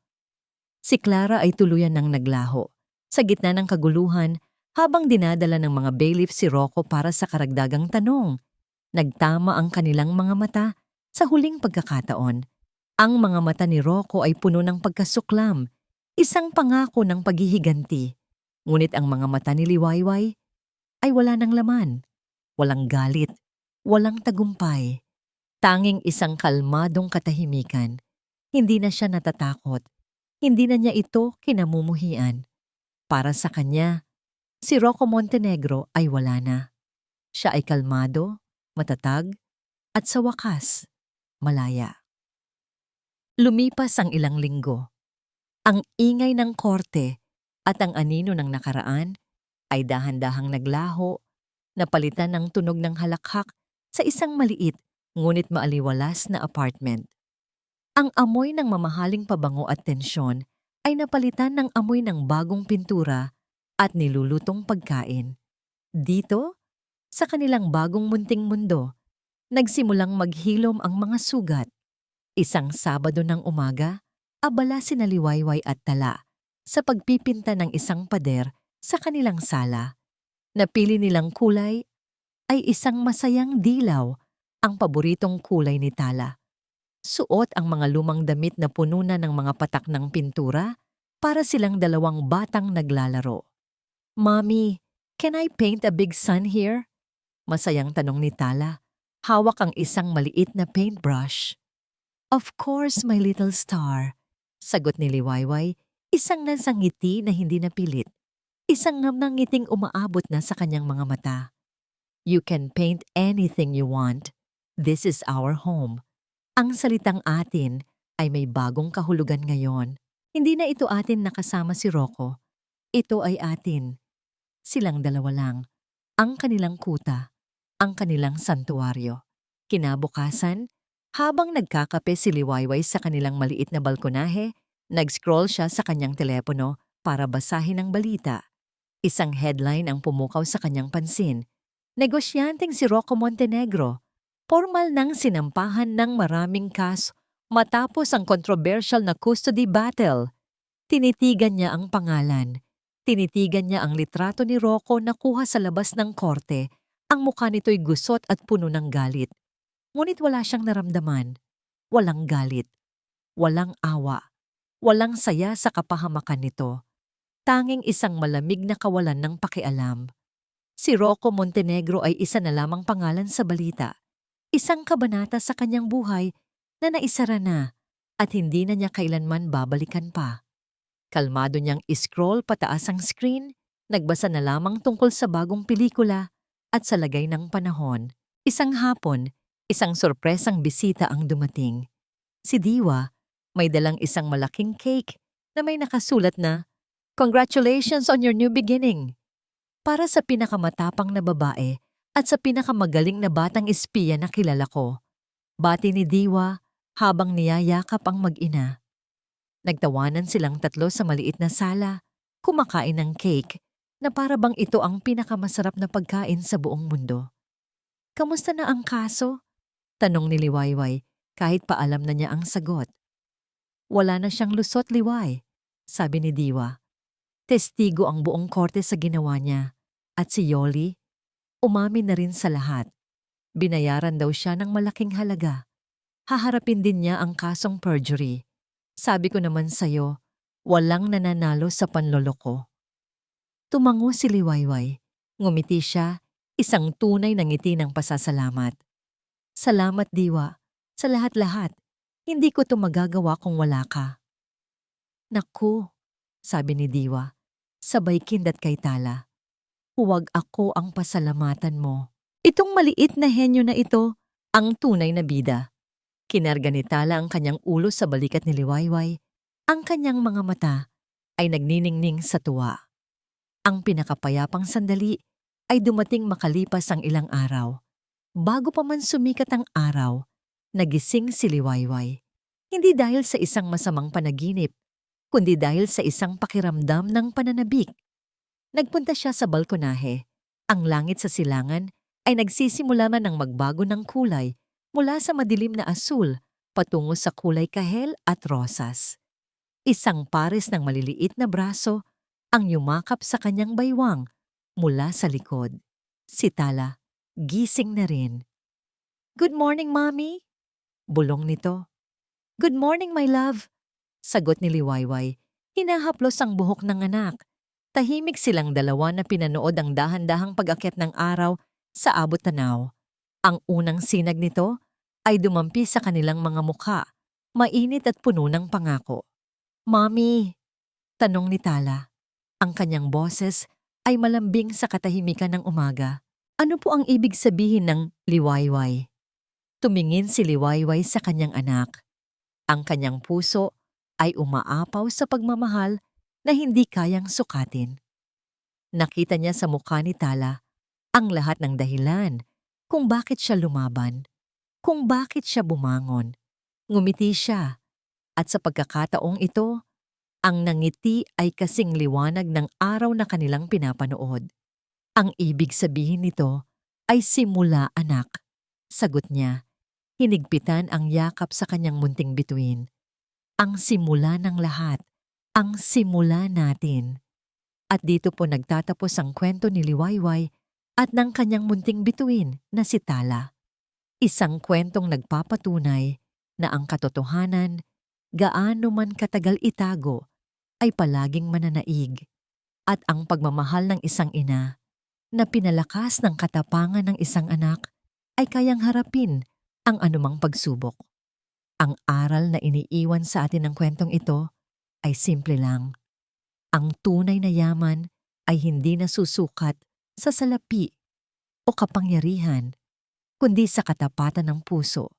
Si Clara ay tuluyan ng naglaho. Sa gitna ng kaguluhan, habang dinadala ng mga bailiff si Rocco para sa karagdagang tanong, nagtama ang kanilang mga mata sa huling pagkakataon. Ang mga mata ni Rocco ay puno ng pagkasuklam, isang pangako ng paghihiganti. Ngunit ang mga mata ni Liwayway ay wala ng laman, walang galit, walang tagumpay. Tanging isang kalmadong katahimikan. Hindi na siya natatakot. Hindi na niya ito kinamumuhian. Para sa kanya, si Rocco Montenegro ay wala na. Siya ay kalmado, matatag, at sa wakas, malaya. Lumipas ang ilang linggo. Ang ingay ng korte at ang anino ng nakaraan ay dahan-dahang naglaho, napalitan ng tunog ng halakhak sa isang maliit ngunit maaliwalas na apartment. Ang amoy ng mamahaling pabango at tensyon ay napalitan ng amoy ng bagong pintura at nilulutong pagkain. Dito, sa kanilang bagong munting mundo, nagsimulang maghilom ang mga sugat. Isang Sabado ng umaga, abala sina Liwayway at Tala sa pagpipinta ng isang pader sa kanilang sala. Napili nilang kulay ay isang masayang dilaw, ang paboritong kulay ni Tala. Suot ang mga lumang damit na puno na ng mga patak ng pintura para silang dalawang batang naglalaro. Mommy, can I paint a big sun here? Masayang tanong ni Tala. Hawak ang isang maliit na paintbrush. Of course, my little star, sagot ni Liwayway, Isang nasangiti na hindi napilit. Isang ngiting umaabot na sa kanyang mga mata. You can paint anything you want. This is our home. Ang salitang atin ay may bagong kahulugan ngayon. Hindi na ito atin nakasama si Rocco. Ito ay atin. Silang dalawa lang. Ang kanilang kuta. Ang kanilang santuaryo. Kinabukasan, habang nagkakape si Liwayway sa kanilang maliit na balkonahe, nag-scroll siya sa kanyang telepono para basahin ang balita. Isang headline ang pumukaw sa kanyang pansin. Negosyanteng si Rocco Montenegro. Formal nang sinampahan ng maraming kaso matapos ang controversial na custody battle. Tinitigan niya ang pangalan. Tinitigan niya ang litrato ni Rocco na kuha sa labas ng korte. Ang mukha nito'y gusot at puno ng galit. Ngunit wala siyang naramdaman. Walang galit. Walang awa. Walang saya sa kapahamakan nito. Tanging isang malamig na kawalan ng pakialam. Si Rocco Montenegro ay isa na lamang pangalan sa balita. Isang kabanata sa kanyang buhay na naisara na at hindi na niya kailanman babalikan pa. Kalmado niyang scroll pataas ang screen, nagbasa na lamang tungkol sa bagong pelikula at sa lagay ng panahon. Isang hapon, isang sorpresang bisita ang dumating. Si Diwa, may dalang isang malaking cake na may nakasulat na, "Congratulations on your new beginning." Para sa pinakamatapang na babae at sa pinakamagaling na batang espiya na kilala ko. Bati ni Diwa habang niyayakap ang mag-ina. Nagtawanan silang tatlo sa maliit na sala, kumakain ng cake na para bang ito ang pinakamasarap na pagkain sa buong mundo. "Kamusta na ang kaso?" tanong ni Liwayway kahit pa alam na niya ang sagot. "Wala na siyang lusot, Liway," sabi ni Diwa. Testigo ang buong korte sa ginawa niya at si Yoli, umamin na rin sa lahat. Binayaran daw siya ng malaking halaga. Haharapin din niya ang kasong perjury. Sabi ko naman sa'yo, walang nananalo sa panloloko. Tumango si Liwayway. Ngumiti siya, isang tunay na ngiti ng pasasalamat. "Salamat, Diwa. Sa lahat-lahat. Hindi ko ito magagawa kung wala ka." "Naku," sabi ni Diwa, sabay kindat kay Tala. "Huwag ako ang pasalamatan mo. Itong maliit na henyo na ito, ang tunay na bida." Kinarga ni Tala ang kanyang ulo sa balikat ni Liwayway. Ang kanyang mga mata ay nagniningning sa tuwa. Ang pinakapayapang sandali ay dumating makalipas ang ilang araw. Bago pa man sumikat ang araw, nagising si Liwayway. Hindi dahil sa isang masamang panaginip, kundi dahil sa isang pakiramdam ng pananabik. Nagpunta siya sa balkonahe. Ang langit sa silangan ay nagsisimula na ng magbago ng kulay mula sa madilim na asul patungo sa kulay kahel at rosas. Isang pares ng maliliit na braso ang yumakap sa kanyang baywang mula sa likod. Si Tala, gising na rin. "Good morning, Mommy," bulong nito. "Good morning, my love," sagot ni Liwayway. Hinahaplos ang buhok ng anak. Tahimik silang dalawa na pinanood ang dahan-dahang pag-akyat ng araw sa abot tanaw. Ang unang sinag nito ay dumampi sa kanilang mga mukha, mainit at puno ng pangako. "Mommy," tanong ni Tala. Ang kanyang boses ay malambing sa katahimikan ng umaga. "Ano po ang ibig sabihin ng Liwayway?" Tumingin si Liwayway sa kanyang anak. Ang kanyang puso ay umaapaw sa pagmamahal na hindi kayang sukatin. Nakita niya sa mukha ni Tala ang lahat ng dahilan kung bakit siya lumaban, kung bakit siya bumangon. Ngumiti siya, at sa pagkakataong ito, ang nangiti ay kasing liwanag ng araw na kanilang pinapanood. "Ang ibig sabihin nito ay simula, anak," sagot niya. Hinigpitan ang yakap sa kanyang munting bituin. "Ang simula ng lahat. Ang simula natin." At dito po nagtatapos ang kwento ni Liwayway at ng kanyang munting bituin na si Tala. Isang kwentong nagpapatunay na ang katotohanan, gaano man katagal itago, ay palaging mananaig. At ang pagmamahal ng isang ina na pinalakas ng katapangan ng isang anak ay kayang harapin ang anumang pagsubok. Ang aral na iniiwan sa atin ng kwentong ito ay simple lang. Ang tunay na yaman ay hindi nasusukat sa salapi o kapangyarihan, kundi sa katapatan ng puso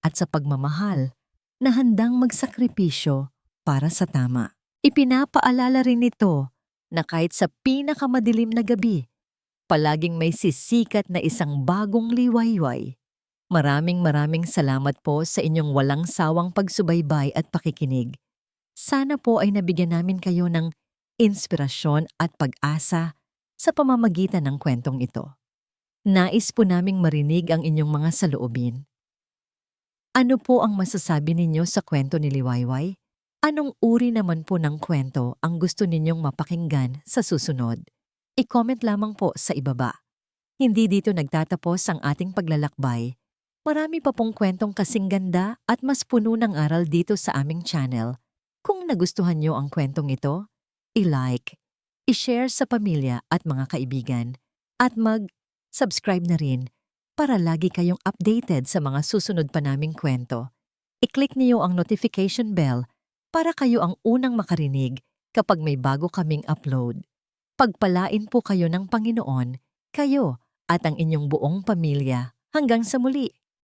at sa pagmamahal na handang magsakripisyo para sa tama. Ipinapaalala rin nito na kahit sa pinakamadilim na gabi, palaging may sisikat na isang bagong liwayway. Maraming salamat po sa inyong walang sawang pagsubaybay at pakikinig. Sana po ay nabigyan namin kayo ng inspirasyon at pag-asa sa pamamagitan ng kwentong ito. Nais po naming marinig ang inyong mga saloobin. Ano po ang masasabi ninyo sa kwento ni Liwayway? Anong uri naman po ng kwento ang gusto ninyong mapakinggan sa susunod? I-comment lamang po sa ibaba. Hindi dito nagtatapos ang ating paglalakbay. Marami pa pong kwentong kasing ganda at mas puno ng aral dito sa aming channel. Kung nagustuhan nyo ang kwentong ito, i-like, i-share sa pamilya at mga kaibigan, at mag-subscribe na rin para lagi kayong updated sa mga susunod pa naming kwento. I-click niyo ang notification bell para kayo ang unang makarinig kapag may bago kaming upload. Pagpalain po kayo ng Panginoon, kayo at ang inyong buong pamilya. Hanggang sa muli!